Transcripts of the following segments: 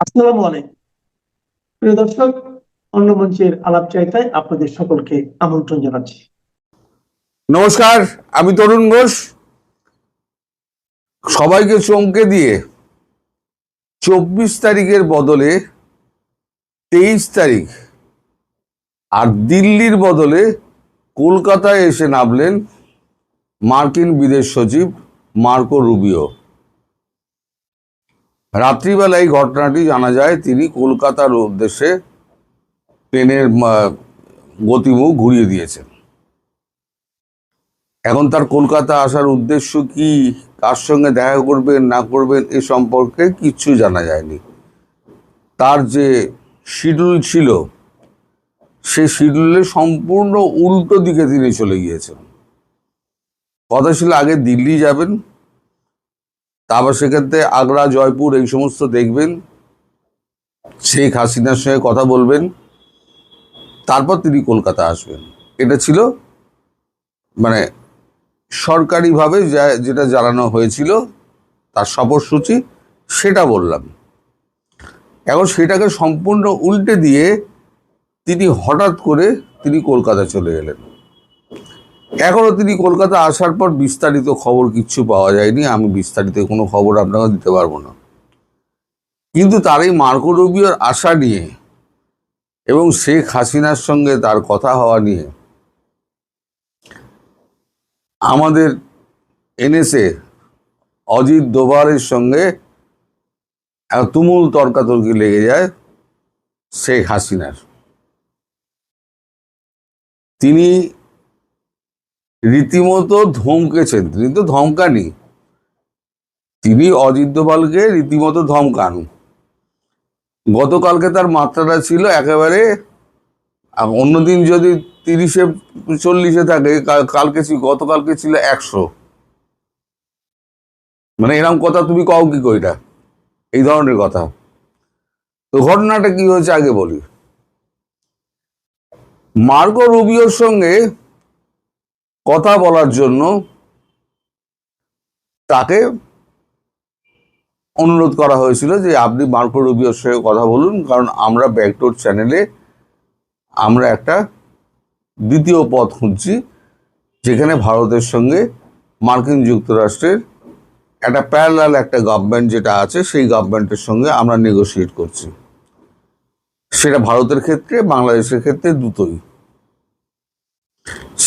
আসসালামু আলাইকুম প্রিয় দর্শক, অন্য মঞ্চের আলাপ চাইতায় আপনাদের সকলকে আমন্ত্রণ জানাচ্ছি। নমস্কার, আমি তরুণ ঘোষ। সবাইকে চমকে দিয়ে 24 তারিখের বদলে 23 তারিখ আর দিল্লির বদলে কলকাতায় এসে নামলেন মার্কিন বিদেশ সচিব মার্কো রুবিও। রাত্রিবেলায় ঘটনাটি জানা যায়, তিনি কলকাতার উদ্দেশ্যে প্লেনের গতিমুখ ঘুরিয়ে দিয়েছেন। এখন তার কলকাতা আসার উদ্দেশ্য কি, কার সঙ্গে দেখা করবেন না করবেন এ সম্পর্কে কিচ্ছু জানা যায়নি। তার যে শিডিউল ছিল সেই শিডিউলে সম্পূর্ণ উল্টো দিকে তিনি চলে গিয়েছেন। কথা ছিল আগে দিল্লি যাবেন, তারপর সেক্ষেত্রে আগ্রা, জয়পুর এই সমস্ত দেখবেন, শেখ হাসিনার সঙ্গে কথা বলবেন, তারপর তিনি কলকাতা আসবেন। এটা ছিল মানে সরকারিভাবে যেটা জানানো হয়েছিল, তার সফরসূচি, সেটা বললাম। এখন সেটাকে সম্পূর্ণ উল্টে দিয়ে তিনি হঠাৎ করে তিনি কলকাতা চলে এলেন। এখনও তিনি কলকাতা আসার পর বিস্তারিত খবর কিচ্ছু পাওয়া যায়নি। আমি বিস্তারিত কোনো খবর আপনাকে দিতে পারবো না। কিন্তু তার এই মার্কো রুবিওর আশা নিয়ে এবং শেখ হাসিনার সঙ্গে তার কথা হওয়া নিয়ে আমাদের এনএসএ অজিত দোভালের সঙ্গে তুমুল তর্কাতর্কি লেগে যায় শেখ হাসিনার। তিনি রীতিমতো ধমকেছেন। তিনি তো ধমকানি, তিনি অজিত দোভালকে রীতিমতো ধমকান। গতকালকে তার মাত্রাটা ছিল একেবারে, অন্যদিন যদি 30-40 থাকে, গতকালকে ছিল 100। মানে এরকম কথা তুমি কও কি কইটা, এই ধরনের কথা। তো ঘটনাটা কি হয়েছে আগে বলি। মার্কো রুবিওর সঙ্গে কথা বলার জন্য তাকে অনুরোধ করা হয়েছিল যে আপনি মার্কো রুবিওর সঙ্গে কথা বলুন, কারণ আমরা ব্যাকডোর চ্যানেলে আমরা একটা দ্বিতীয় পথ খুঁজছি, যেখানে ভারতের সঙ্গে মার্কিন যুক্তরাষ্ট্রের একটা প্যারালাল একটা গভর্নমেন্ট যেটা আছে, সেই গভর্নমেন্টের সঙ্গে আমরা নেগোসিয়েট করছি। সেটা ভারতের ক্ষেত্রে, বাংলাদেশের ক্ষেত্রে দুটোই।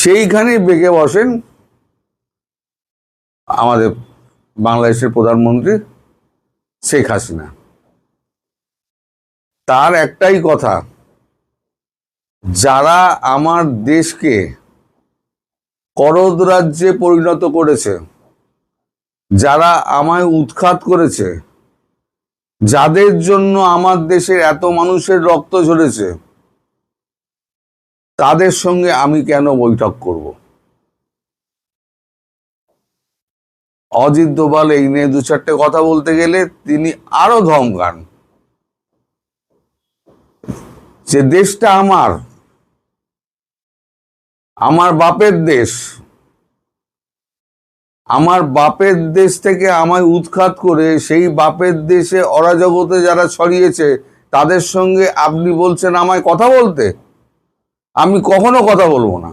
সেইখানে বেগে বসেন আমাদের বাংলাদেশের প্রধানমন্ত্রী শেখ হাসিনা। তার একটাই কথা, যারা আমার দেশকে করদ রাজ্যে পরিণত করেছে, যারা আমায় উৎখাত করেছে, যাদের জন্য আমার দেশের এত মানুষের রক্ত ঝরেছে, তাদের সঙ্গে আমি কেন বৈঠক করব? অজিত দোভাল এই নিয়ে 2-4টে কথা বলতে গেলে তিনি আরো ধমকান যে দেশটা আমার বাপের দেশ, আমার বাপের দেশ থেকে আমায় উৎখাত করে সেই বাপের দেশে অরাজকতা যারা ছড়িয়েছে, তাদের সঙ্গে আপনি বলছেন আমায় কথা বলতে? আমি কখনো কথা বলবো না।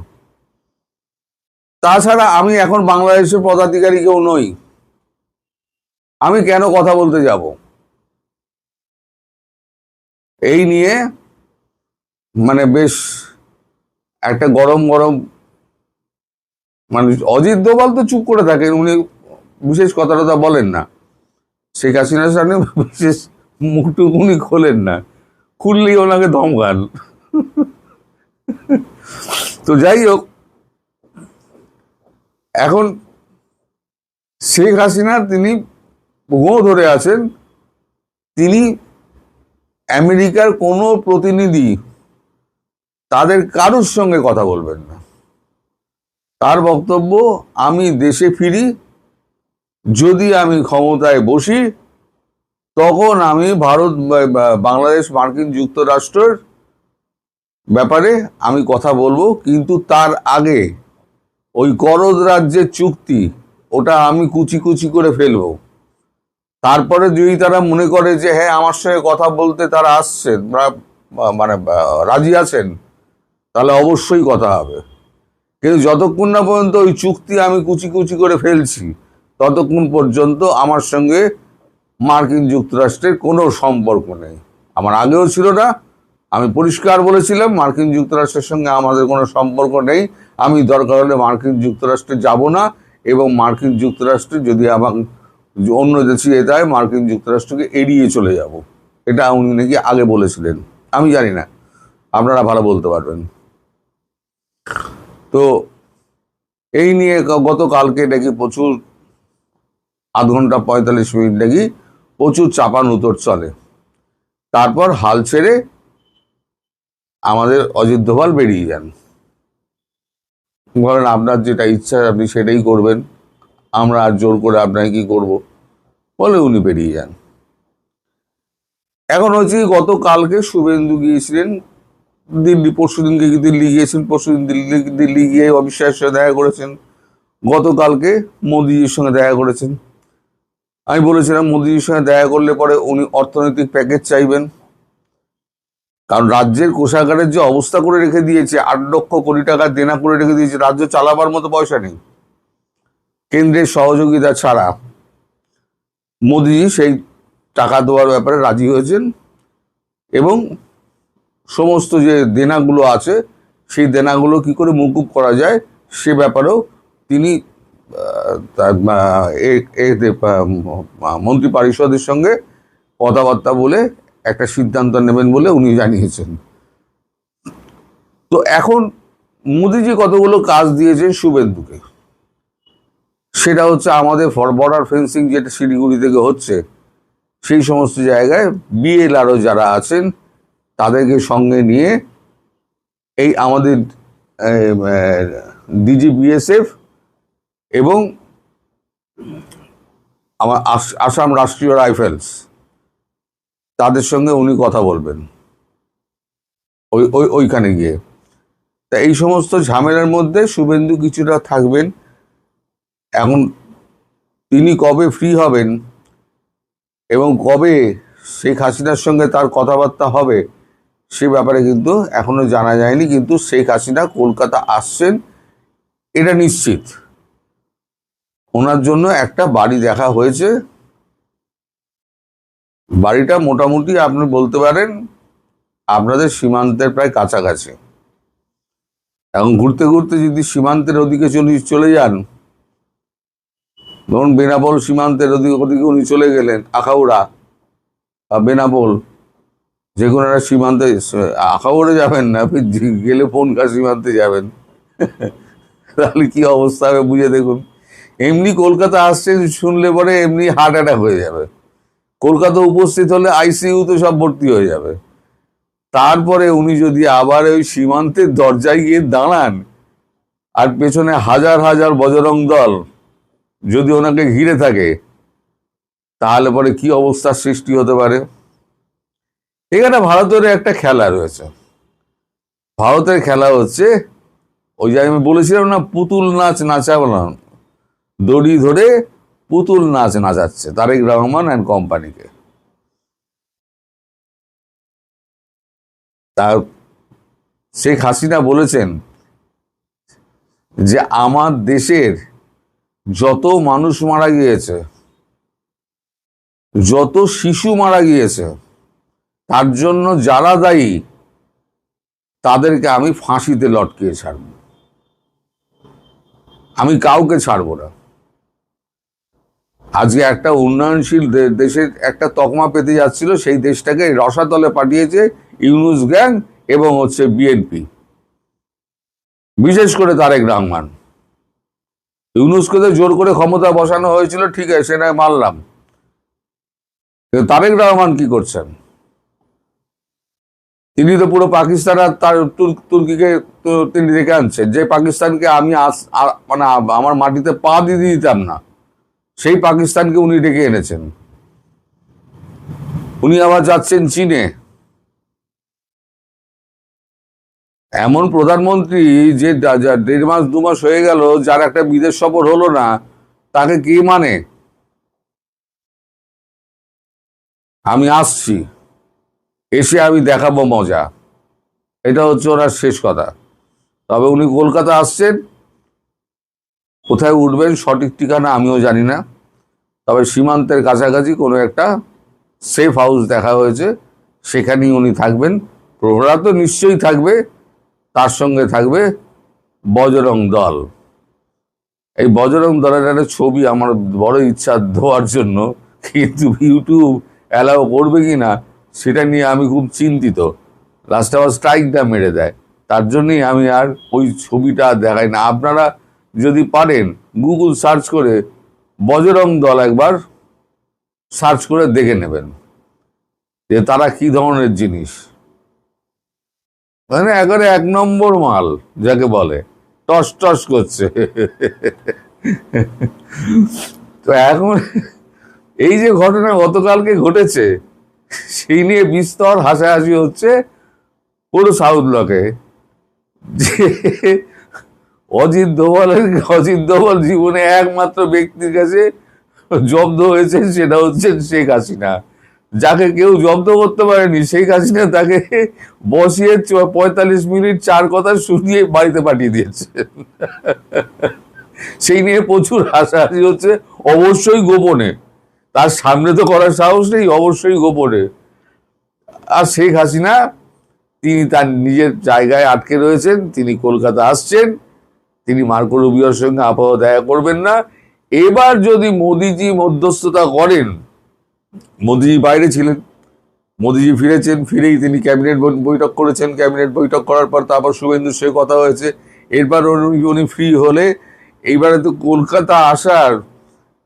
তাছাড়া আমি এখন বাংলাদেশের পদাধিকারী কেউ নই, আমি কেন কথা বলতে যাব? এই নিয়ে মানে বেশ একটা গরম মানে অজিত দোভাল তো চুপ করে থাকেন, উনি বিশেষ কথা টথা বলেন না। শেখ হাসিনার সামনে বিশেষ মুখটুক উনি খোলেন না, খুললেই ওনাকে ধমকান। তো যাই হোক, এখন শেখ হাসিনা তিনি ভুয়ো ধরে আছেন, তিনি আমেরিকার কোনো প্রতিনিধি তাদের কারোর সঙ্গে কথা বলবেন না। তার বক্তব্য, আমি দেশে ফিরি, যদি আমি ক্ষমতায় বসি, তখন আমি বাংলাদেশ মার্কিন যুক্তরাষ্ট্রের ব্যাপারে আমি কথা বলবো, কিন্তু তার আগে ওই করদ রাজ্যের চুক্তি ওটা আমি কুচি কুচি করে ফেলবো, তারপরে যদি তারা মনে করে যে হ্যাঁ আমার সঙ্গে কথা বলতে তারা আসছেন মানে রাজি আছেন, তাহলে অবশ্যই কথা হবে। কিন্তু যতক্ষণ না পর্যন্ত ওই চুক্তি আমি কুচি কুচি করে ফেলছি, ততক্ষণ পর্যন্ত আমার সঙ্গে মার্কিন যুক্তরাষ্ট্রের কোনো সম্পর্ক নেই। আমার আগেও ছিল না। আমি পরিষ্কার বলেছিলাম মার্কিন যুক্তরাষ্ট্রের সঙ্গে আমাদের কোনো সম্পর্ক নেই। আমি দরকার হলে মার্কিন যুক্তরাষ্ট্রে যাব না, এবং মার্কিন যুক্তরাষ্ট্রে যদি আমার অন্য দেশে যেতে হয় মার্কিন যুক্তরাষ্ট্রকে এড়িয়ে চলে যাব। এটা উনি নাকি আগে বলেছিলেন, আমি জানি না, আপনারা ভালো বলতে পারবেন। তো এই নিয়ে গতকালকে নাকি প্রচুর, আধ ঘন্টা 45 মিনিট নাকি প্রচুর চাপান উতর চলে। তারপর হাল ছেড়ে আমাদের অজিত দোভাল বেরিয়ে যান, বলেন আপনার যেটা ইচ্ছা আপনি সেটাই করবেন, আমরা আর জোর করে আপনাকে কি করব, বলে উনি বেরিয়ে যান। এখন হচ্ছে গতকালকে শুভেন্দু গিয়েছিলেন দিল্লি, পরশুদিনকে দিল্লি গিয়েছেন, পরশুদিন দিল্লি গিয়ে অমিত শাহের সঙ্গে দেখা করেছেন, গতকালকে মোদিজির সঙ্গে দেখা করেছেন। আমি বলেছিলাম মোদিজির সঙ্গে দেখা করলে পরে উনি অর্থনৈতিক প্যাকেজ চাইবেন, কারণ রাজ্যের কোষাগারের যে অবস্থা করে রেখে দিয়েছে, 8 লক্ষ কোটি টাকা দেনা করে রেখে দিয়েছে, রাজ্য চালাবার মতো পয়সা নেই কেন্দ্রের সহযোগিতা ছাড়া। মোদিজি সেই টাকা দেওয়ার ব্যাপারে রাজি হয়েছেন, এবং সমস্ত যে দেনাগুলো আছে সেই দেনাগুলো কি করে মকুব করা যায় সে ব্যাপারেও তিনি মন্ত্রী পরিষদের সঙ্গে কথাবার্তা বলে একটা সিদ্ধান্ত নেবেন বলে উনি জানিয়েছেন। তো এখন মোদিজি কতগুলো কাজ দিয়েছেন শুভেন্দুকে, সেটা হচ্ছে আমাদের বর্ডার ফেন্সিং যেটা শিলিগুড়ি থেকে হচ্ছে, সেই সমস্ত জায়গায় বিএলআরও যারা আছেন তাদেরকে সঙ্গে নিয়ে এই আমাদের ডিজিবিএসএফ এবং আমার আসাম রাষ্ট্রীয় রাইফেলস তাদের সঙ্গে উনি কথা বলবেন ওইখানে গিয়ে। তা এই সমস্ত ঝামেলার মধ্যে শুভেন্দু কিছুটা থাকবেন। এখন তিনি কবে ফ্রি হবেন এবং কবে শেখ হাসিনার সঙ্গে তার কথাবার্তা হবে সে ব্যাপারে কিন্তু এখনো জানা যায়নি, কিন্তু শেখ হাসিনা কলকাতা আসছেন এটা নিশ্চিত। ওনার জন্য একটা বাড়ি দেখা হয়েছে, বাড়িটা মোটামুটি আপনি বলতে পারেন আপনাদের সীমান্তের প্রায় কাছাকাছি। এখন ঘুরতে ঘুরতে যদি সীমান্তের ওদিকে চলে যান, ধরুন বেনাপোল সীমান্তের ওদিকে উনি চলে গেলেন, আখাউড়া বা বেনাপোল যে কোনো একটা সীমান্তে, আখাউড়ে যাবেন না, আপনি গেলে পনকা সীমান্তে যাবেন, তাহলে কি অবস্থা হবে বুঝে দেখুন। এমনি কলকাতা আসছেন শুনলে পরে এমনি হার্ট অ্যাটাক হয়ে যাবে। কলকাতা উপস্থিত হলে আইসিইউতে সব ভর্তি হয়ে যাবে। তারপরে উনি যদি আবার ওই সীমান্তের দরজায় গিয়ে দাঁড়ান আর পেছনে হাজার হাজার বজরং দল যদি ওনাকে ঘিরে থাকে, তাহলে পরে কি অবস্থার সৃষ্টি হতে পারে। এখানে ভারতের একটা খেলা রয়েছে। ভারতের খেলা হচ্ছে ওই যে আমি বলেছিলাম না, পুতুল নাচ নাচাবলাম, দড়ি ধরে পুতুল নাচ নাচাচ্ছে তারেক রহমান অ্যান্ড কোম্পানিকে। তা শেখ হাসিনা বলেছেন যে আমার দেশের যত মানুষ মারা গিয়েছে, যত শিশু মারা গিয়েছে, তার জন্য যারা দায়ী তাদেরকে আমি ফাঁসিতে লটকিয়ে ছাড়ব, আমি কাউকে ছাড়ব না। আজকে একটা উন্নয়নশীল দেশের একটা তকমা পেতে যাচ্ছিল, সেই দেশটাকে রসাতলে পাঠিয়েছে ইউনূস গ্যাং এবং হচ্ছে বিএনপি, বিশেষ করে তারেক রহমান। ইউনূসকে তো জোর করে ক্ষমতা বসানো হয়েছিল, ঠিক আছে, সে নয় মানলাম, কিন্তু তারেক রহমান কি করছেন? তিনি তো পুরো পাকিস্তান আর তার তুর্কিকে তিনি রেখে আনছেন, যে পাকিস্তানকে আমি মানে আমার মাটিতে পা দিয়ে দিতাম না, সেই পাকিস্তানকে উনি ডেকে এনেছেন। উনি আবার যাচ্ছেন চীনে। এমন প্রধানমন্ত্রী যে 1.5 মাস 2 মাস হয়ে গেল, যার একটা বিদেশ সফর হলো না, তাকে কে মানে? আমি আসছি, এসে আমি দেখাবো মজা, এটা হচ্ছে ওনার শেষ কথা। তবে উনি কলকাতা আসছেন, কোথায় উঠবেন সঠিক ঠিকানা আমিও জানি না, তবে সীমান্তের কাছাকাছি কোনো একটা সেফ হাউস দেখা হয়েছে, সেখানেই উনি থাকবেন। প্রহরা তো নিশ্চয়ই থাকবে, তার সঙ্গে থাকবে বজরং দল। এই বজরং দলের একটা ছবি আমার বড় ইচ্ছা দেওয়ার জন্য, কিন্তু ইউটিউব অ্যালাউ করবে কি না সেটা নিয়ে আমি খুব চিন্তিত। লাস্টে আবার স্ট্রাইকটা মেরে দেয়, তার জন্যই আমি আর ওই ছবিটা আর দেখাই না। আপনারা যদি পারেন গুগল সার্চ করে বজরং দল একবার সার্চ করে দেখে নেবেন যে তারা কি ধরনের জিনিস। মানে একেবারে এক নম্বর মাল যাকে বলে, টস টস করছে। তো এখন এই যে ঘটনা গতকালকে ঘটেছে, সেই নিয়ে বিস্তর হাসাহাসি হচ্ছে পুরো সাউথ ব্লকে, যে অজিত দোভাল জীবনে একমাত্র ব্যক্তির কাছে জব্দ হয়েছে, সেটা হচ্ছে শেখ হাসিনা। যাকে কেউ জব্দ করতে পারেনি, শেখ হাসিনা তাকে বসিয়ে 45 মিনিট চার কথা শুনিয়ে বাড়িতে পাঠিয়ে দিয়েছে। সেই নিয়ে প্রচুর হাসাহাসি হচ্ছে, অবশ্যই গোপনে, তার সামনে তো করার সাহস নেই, অবশ্যই গোপনে। আর শেখ হাসিনা তিনি তার নিজের জায়গায় আটকে রয়েছেন, তিনি কলকাতা আসছেন, তিনি মার্কো রুবিওর সঙ্গে আপাতত দেখা করবেন না। এবার যদি মোদিজি মধ্যস্থতা করেন, মোদিজি বাইরে ছিলেন, মোদিজি ফিরেছেন, ফিরেই তিনি ক্যাবিনেট বৈঠক করেছেন, ক্যাবিনেট বৈঠক করার পর তারপর শুভেন্দুর সঙ্গে কথা হয়েছে, এরপর উনি ফ্রি হলে এইবারে তো কলকাতা আসার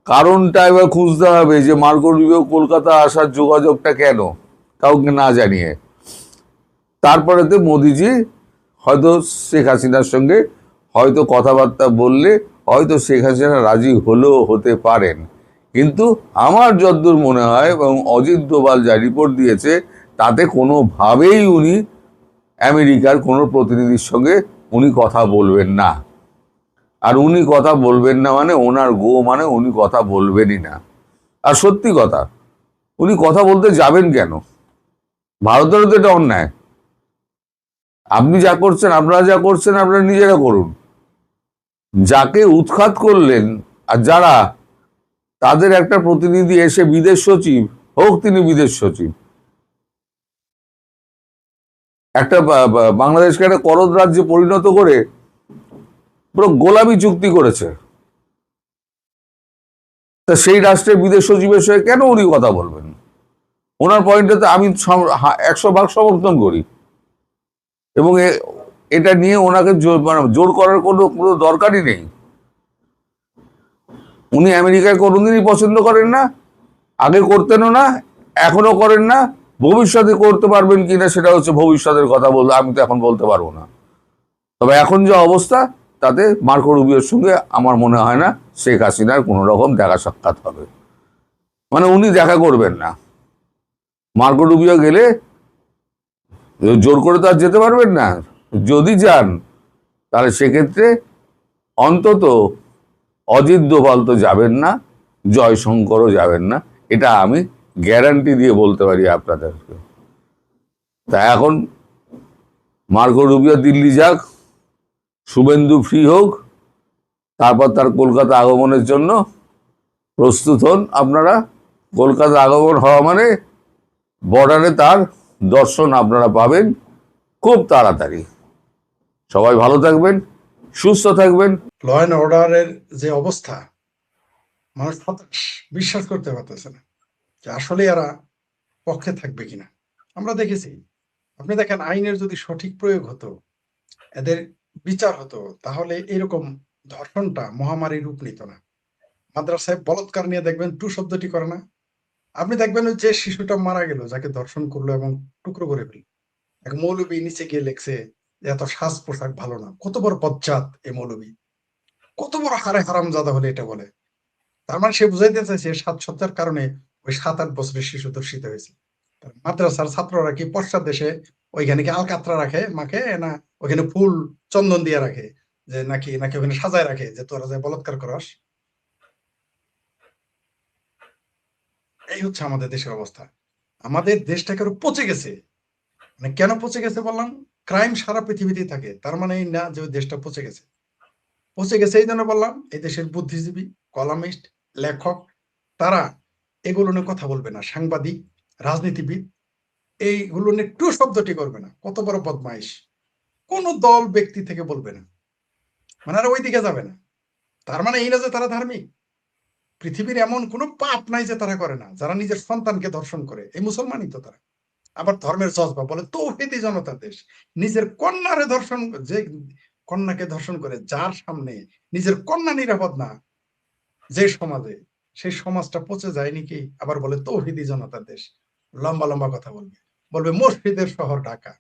কারণটা এবার খুঁজতে হবে, যে মার্কো রুবিও কলকাতা আসার যোগাযোগটা কেন, কাউকে না জানিয়ে। তারপরে তো মোদিজি হয়তো শেখ হাসিনার সঙ্গে হয়তো কথাবার্তা বললে হয়তো শেখ হাসিনা রাজি হলেও হতে পারেন। কিন্তু আমার যতদূর মনে হয়, এবং অজিত দোভাল যা রিপোর্ট দিয়েছে, তাতে কোনোভাবেই উনি আমেরিকার কোনো প্রতিনিধির সঙ্গে উনি কথা বলবেন না। আর উনি কথা বলবেন না মানে ওনার মানে উনি কথা বলবেনই না। আর সত্যি কথা, উনি কথা বলতে যাবেন কেন? ভারতেরও তো এটা অন্যায়। আপনি যা করছেন, আপনারা যা করছেন, আপনারা নিজেরা করুন। যাকে উৎখাত করলেন আর যারা, তাদের একটা প্রতিনিধি এসে বিদেশ সচিব হোক, তিনি বিদেশ সচিব, একটা বাংলাদেশকে একটা করদ রাজ্যে পরিণত করে পুরো গোলামি চুক্তি করেছে। তা সেই রাষ্ট্রের বিদেশ সচিবের সঙ্গে কেন উনি কথা বলবেন? ওনার পয়েন্টটাতে আমি 100 ভাগ সমর্থন করি, এবং এটা নিয়ে ওনাকে জোর করার কোনো কোনো দরকারই নেই। উনি আমেরিকায় কোনোদিনই পছন্দ করেন না, আগে করতেনও না, এখনো করেন না, ভবিষ্যতে করতে পারবেন কিনা সেটা হচ্ছে ভবিষ্যতের কথা, বলতে আমি তো এখন বলতে পারবো না। তবে এখন যে অবস্থা, তাতে মার্কো রুবিওর সঙ্গে আমার মনে হয় না শেখ হাসিনার কোনো রকম দেখা সাক্ষাৎ হবে। মানে উনি দেখা করবেন না। মার্কো রুবিও গেলে জোর করে তো আর যেতে পারবেন না। যদি যান, তাহলে সেক্ষেত্রে অন্তত অজিত দোভাল তো যাবেন না, জয়শঙ্করও যাবেন না, এটা আমি গ্যারান্টি দিয়ে বলতে পারি আপনাদেরকে। তা এখন মার্কো রুবিও দিল্লি যাক, শুভেন্দু ফ্রি হোক, তারপর তার কলকাতা আগমনের জন্য প্রস্তুত হন আপনারা। কলকাতা আগমন হওয়া মানে বর্ডারে তার দর্শন আপনারা পাবেন খুব তাড়াতাড়ি। সবাই ভালো থাকবেন, সুস্থ থাকবেন। ল অ্যান্ড অর্ডারের যে অবস্থা, মানুষ হতাশ, বিশ্বাস করতে পারতেছে না যে আসলে এরা পক্ষে থাকবে কিনা। আমরা দেখেছি, আপনি দেখেন, আইনের যদি সঠিক প্রয়োগ হতো, এদের বিচার হতো, তাহলে এরকম ধর্ষণটা মহামারী রূপ নিত না। মাদ্রাসায় বলৎকার নিয়ে দেখবেন টু শব্দটি করে না। আপনি দেখবেন ওই যে শিশুটা মারা গেল, যাকে ধর্ষণ করলো এবং টুকরো করে ফেলল, এক মৌলবী নিচে গিয়ে লেখছে যে এত সাজ পোশাক ভালো না। কত বড় বজ্জাত এ মৌলবী, কত বড় হারে হারামজাদা হলে এটা বলে। তার মানে সে বুঝাইতে চাইছে সাজসজ্জার কারণে ওই 7-8 বছরের শিশু ধর্ষিত হয়েছে। মাদ্রাসার ছাত্ররা কি পশ্চাৎ দেশে ওইখানে কি আলকাতরা রাখে মাকে, না ওখানে ফুল চন্দন দিয়ে রাখে, যে নাকি নাকি ওখানে সাজায় রাখে যে তোরা যে বলাৎকার করাস। এই হচ্ছে আমাদের দেশের অবস্থা। আমাদের দেশটাকে আরো পচে গেছে। মানে কেন পচে গেছে বললাম, ক্রাইম সারা পৃথিবীতেই থাকে, তার মানে এই না যে ওই দেশটা পচে গেছে। পচে গেছে এই জন্য বললাম, এই দেশের বুদ্ধিজীবী, কলামিস্ট, লেখক, তারা এগুলো নিয়ে কথা বলবে না। সাংবাদিক, রাজনীতিবিদ এইগুলো নিয়ে টু শব্দটি করবে না। কত বড় বদমাইশ! কোন দল ব্যক্তি থেকে বলবে না, মানে আর ওই দিকে যাবে না। তার মানে এই না যে তারা ধার্মিক। পৃথিবীর এমন কোনো পাপ নাই যে তারা করে না। যারা নিজের সন্তানকে ধর্ষণ করে, এই মুসলমানই তো তারা। আবার ধর্মের জজবা বলে তৌহিদি জনতার দেশ। নিজের কন্যারে ধর্ষণ, যে কন্যাকে ধর্ষণ করে, যার সামনে নিজের কন্যা নিরাপদ না যে সমাজে, সেই সমাজটা পচে যায়নি কি? আবার বলে তৌহিদি জনতার দেশ। লম্বা লম্বা কথা বলবে, বলবে মসজিদের শহর ঢাকা,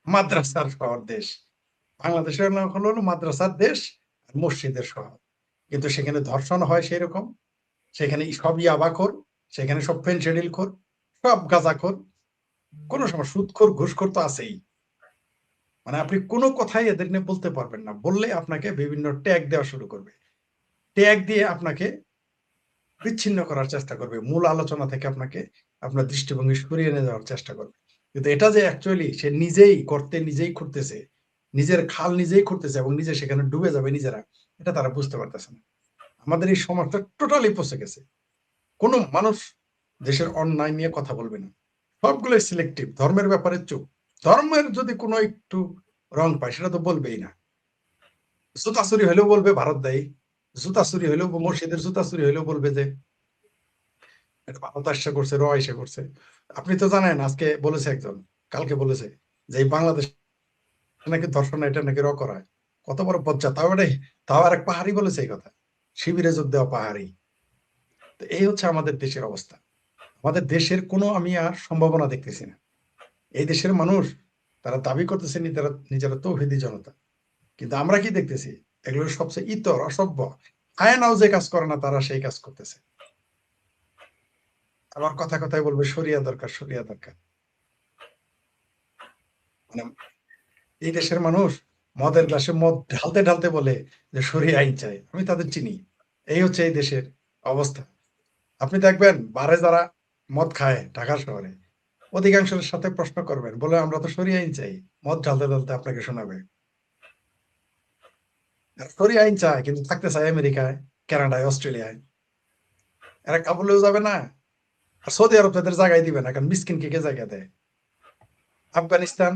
মাদ্রাসার শহর দেশ। বাংলাদেশের নাম হলো মাদ্রাসার দেশ আর মসজিদের শহর। কিন্তু সেখানে ধর্ষণ হয় সেই রকম, সেখানে সব ইয়াবাখোর, সেখানে সব ফেনসিডিলখোর, সব গাঁজাখোর, কোনো সময় সুদখোর, ঘুষখোর তো আছেই। মানে আপনি কোনো কথাই এদের নিয়ে বলতে পারবেন না। বললে আপনাকে বিভিন্ন ট্যাগ দেওয়া শুরু করবে। ট্যাগ দিয়ে আপনাকে বিচ্ছিন্ন করার চেষ্টা করবে। মূল আলোচনা থেকে আপনাকে আপনার দৃষ্টিভঙ্গি সরিয়ে নিয়ে যাওয়ার চেষ্টা করবে। কিন্তু এটা যে অ্যাকচুয়ালি সে নিজেই গর্তে নিজেই খুঁড়তেছে, নিজের খাল নিজেই খুঁড়তেছে এবং নিজে সেখানে ডুবে যাবে নিজেরা, এটা তারা বুঝতে পারতেছে না। আমাদের এই সমাজটা টোটালি পচে গেছে। কোনো মানুষ দেশের অন্যায় নিয়ে কথা বলবে না। সবগুলোই সিলেক্টিভ। ধর্মের ব্যাপারে চুপ। ধর্মের যদি কোনো একটু রং পায় সেটা তো বলবেই না। জুতা চুরি হলেও বলবে ভারত দায়ী। জুতা চুরি হলেও, মসজিদের জুতা চুরি হলেও বলবে যে এটা ভারত আসছে করছে, র এসে করছে। আপনি তো জানেন, আজকে বলেছে একজন, কালকে বলেছে যে এই বাংলাদেশ নাকি ধর্ষণ, এটা নাকি র করায়। কত বড় বজ্জা! তাও আর এক পাহাড়ি বলেছে এই কথা, শিবিরে যোগ দেওয়া পাহাড়ি। তো এই হচ্ছে আমাদের দেশের অবস্থা। আমাদের দেশের কোনো আমি আর সম্ভাবনা দেখতেছি না। এই দেশের মানুষ, তারা দাবি করতেছে নিজেরা তৌহিদি জনতা, কিন্তু আমরা কি দেখতেছি? এগুলোর সবচেয়ে ইতর, অসভ্য, আয়নাও যে কাজ করে না তারা সেই কাজ করতেছে। আবার কথায় কথায় বলবে শরিয়া দরকার, শরিয়া দরকার। মানে এই দেশের মানুষ মদের গ্লাসে মদ ঢালতে ঢালতে বলে যে শরিয়া আইন চাই। আমি তাদের চিনি। এই হচ্ছে এই দেশের অবস্থা। আপনি দেখবেন বারে যারা মদ খায় ঢাকা শহরে, অধিকাংশের সাথে প্রশ্ন করবেন, বলে আমরা তো শরিয়া আইন চাই। মদ ঢালতে ঢালতে আপনাকে শোনাবে শরিয়া আইন চায়, কিন্তু থাকতে চায় আমেরিকায়, কানাডায়, অস্ট্রেলিয়ায়। এরা কাবুলেও যাবে না, আর সৌদি আরব তাদের জায়গায় দিবে না, কারণ মিসকিনকে কে জায়গা দেয়? আফগানিস্তান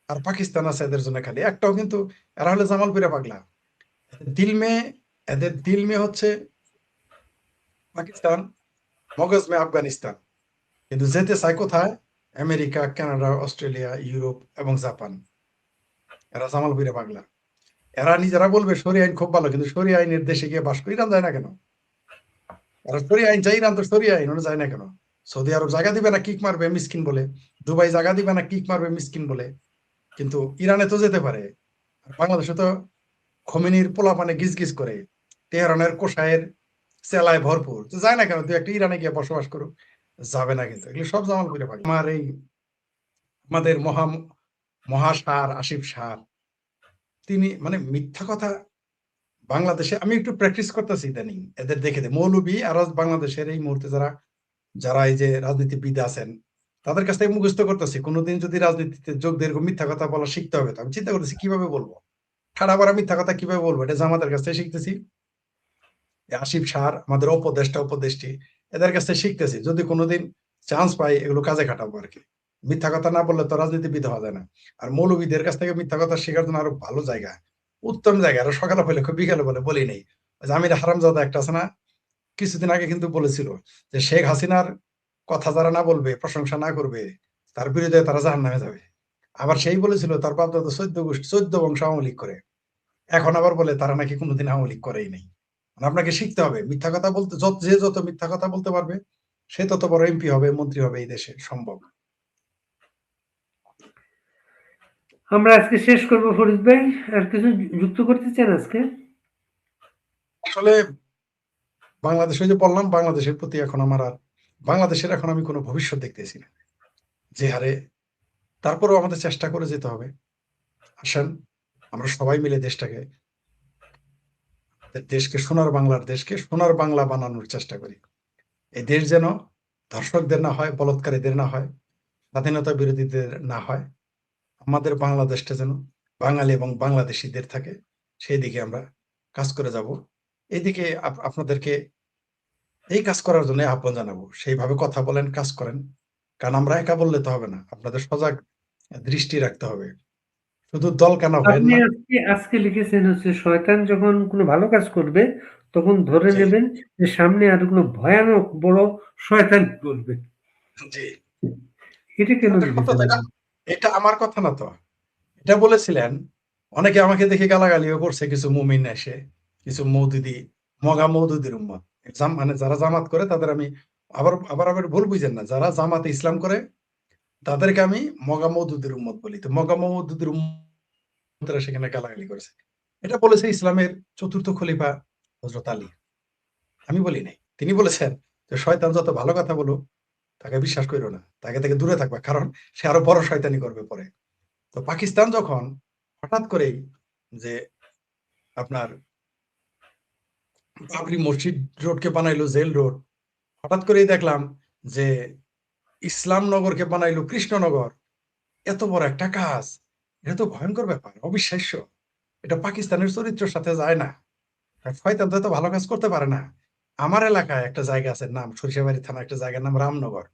আর পাকিস্তান আছে এদের জন্য খালি, একটাও কিন্তু। এরা হলে জামালপুরে পাগলা। দিল মে, এদের দিল মে হচ্ছে পাকিস্তান, মগজ মে আফগানিস্তান। কিন্তু যেতে চায় কোথায়? আমেরিকা, কানাডা, অস্ট্রেলিয়া, ইউরোপ এবং জাপান। এরা জামালপুরে পাগলা। এরা নিজেরা বলবে শরিয়া আইন খুব ভালো, কিন্তু শরিয়া আইনের দেশে গিয়ে বাস করে। ইরান যায় না কেন? এরা শরিয়া আইন চাই, ইরান তো শরিয়া আইন, ওরা যায় না কেন? সৌদি আরব জায়গা দিবে না, কিক মারবে মিসকিন বলে। দুবাই জায়গা দিবে না, কিক মারবে মিসকিন বলে। কিন্তু ইরানে তো যেতে পারে। আর বাংলাদেশে তো খোমেনির পোলাপানে গিজ গিজ করে, তেহরানের কোষায়ের চেলায় ভরপুর, তো যায় না কেন? তুই একটা ইরানে গিয়ে বসবাস করুক, যাবে না। কিন্তু এগুলো সব জামালপুরে পাগলা। আমার এই আমাদের মহাসার আসিফ সার, তিনি মানে মিথ্যা কথা। বাংলাদেশে আমি একটু প্র্যাকটিস করতেছি ইদানিং এদের দেখে মৌলবী আর বাংলাদেশের এই মুহূর্তে যারা যারা এই যে রাজনীতিবিদ আছেন, তাদের কাছ থেকে মুখস্থ করতেছি। কোনোদিন যদি রাজনীতিতে যোগ দিয়ে এরকম মিথ্যা কথা বলা শিখতে হবে, তো আমি চিন্তা করতেছি কিভাবে বলবো, ঠাড়া বাড়া মিথ্যা কথা কিভাবে বলবো। এটা জামাতের কাছ থেকে শিখতেছি, আসিফ সার আমাদের উপদেষ্টি, এদের কাছ থেকে শিখতেছি। যদি কোনোদিন চান্স পাই এগুলো কাজে খাটাবো আর কি। মিথ্যা কথা না বললে তো রাজনীতিবিদ হওয়া যায় না। আর মৌলবীদের কাছ থেকে মিথ্যা কথা শেখার জন্য আরো ভালো জায়গা, উত্তম জায়গা। আরো সকালে বলে বিকালে বলে বলি নেই। আমির হারামজাদা একটা আছে না, কিছুদিন আগে কিন্তু বলেছিল যে শেখ হাসিনার কথা যারা না বলবে, প্রশংসা না করবে, তার বিরুদ্ধে তারা জাহান্নামে যাবে। আবার সেই বলেছিল তার বাপ দাদা 14 বংশ আওয়ামী লীগ করে, এখন আবার বলে তারা নাকি কোনোদিন আওয়ামী লীগ করেই নেই। মানে আপনাকে শিখতে হবে মিথ্যা কথা বলতে। যে যত মিথ্যা কথা বলতে পারবে, সে তত বড় এমপি হবে, মন্ত্রী হবে এই দেশে, সম্ভব। আমরা আজকে শেষ করব ফরিদ ভাই, আর কিছু যুক্ত করতে চান আজকে? আসলে বাংলাদেশে যে বললাম, বাংলাদেশের প্রতি এখন আমার আর, বাংলাদেশের এখন আমি কোনো ভবিষ্যৎ দেখতেছি না যে হারে। তারপরেও আমাদের চেষ্টা করে যেতে হবে। আসেন আমরা সবাই মিলে দেশকে সোনার বাংলার দেশকে সোনার বাংলা বানানোর চেষ্টা করি। এই দেশ যেন ধর্ষকদের না হয়, বলৎকারীদের না হয়, স্বাধীনতা বিরোধীদের না হয়, আমাদের বাংলাদেশটা যেন বাঙালি এবং বাংলাদেশিদের থাকে, সেই দিকে আমরা কাজ করে যাব। এইদিকে আপনাদেরকে এই কাজ করার জন্য আহ্বান জানাবো। সেইভাবে কথা বলেন, কাজ করেন। কারণ আমরা একা বললে তো হবে না, আপনাদের সজাগ দৃষ্টি রাখতে হবে। শুধু দল কেনা হয়েন আপনি না। আজকে লিখেছেন হচ্ছে শয়তান যখন কোনো ভালো কাজ করবে তখন ধরে জি, নেবেন যে সামনে আর কোনো ভয়ানক বড় শয়তান করবে। জি। এটা কেন এটা সত্য লিখেছেন তো, আপনি? এটা আমার কথা না তো। এটা বলেছিলেন, অনেকে আমাকে দেখে গালাগালিও করছে, কিছু মুমিন এসে, কিছু মৌদুদি, মগা মৌদুদির উম্মত। মানে যারা জামাত করে তাদের আমি আবার আবার আবার ভুল বুঝেন না, যারা জামাতে ইসলাম করে তাদেরকে আমি মগা মৌদুদির উম্মত বলি। তো মগা মৌদুদির উম্মতরা সেখানে গালাগালি করেছে। এটা বলেছে ইসলামের চতুর্থ খলিফা হযরত আলী। আমি বলি নাই। তিনি বলেছেন যে শয়তান যত ভালো কথা বলুক তাকে বিশ্বাস কইরো না, তাকে থেকে দূরে থাকবা, কারণ সে আরো বড় শয়তানি করবে পরে। তো পাকিস্তান যখন হঠাৎ করেই যে আপনার বাবরি মসজিদ রোডকে বানাইলো জেল রোড, হঠাৎ করেই দেখলাম যে ইসলামনগরকে বানাইলো কৃষ্ণনগর। এত বড় একটা কাজ, এটা তো ভয়ঙ্কর ব্যাপার, অবিশ্বাস্য। এটা পাকিস্তানের চরিত্রের সাথে যায় না। আর শয়তান তো এত ভালো কাজ করতে পারে না। আমার এলাকায় একটা জায়গা আছে, নাম সরিষাবাড়ি থানা, একটা জায়গার নাম রামনগর।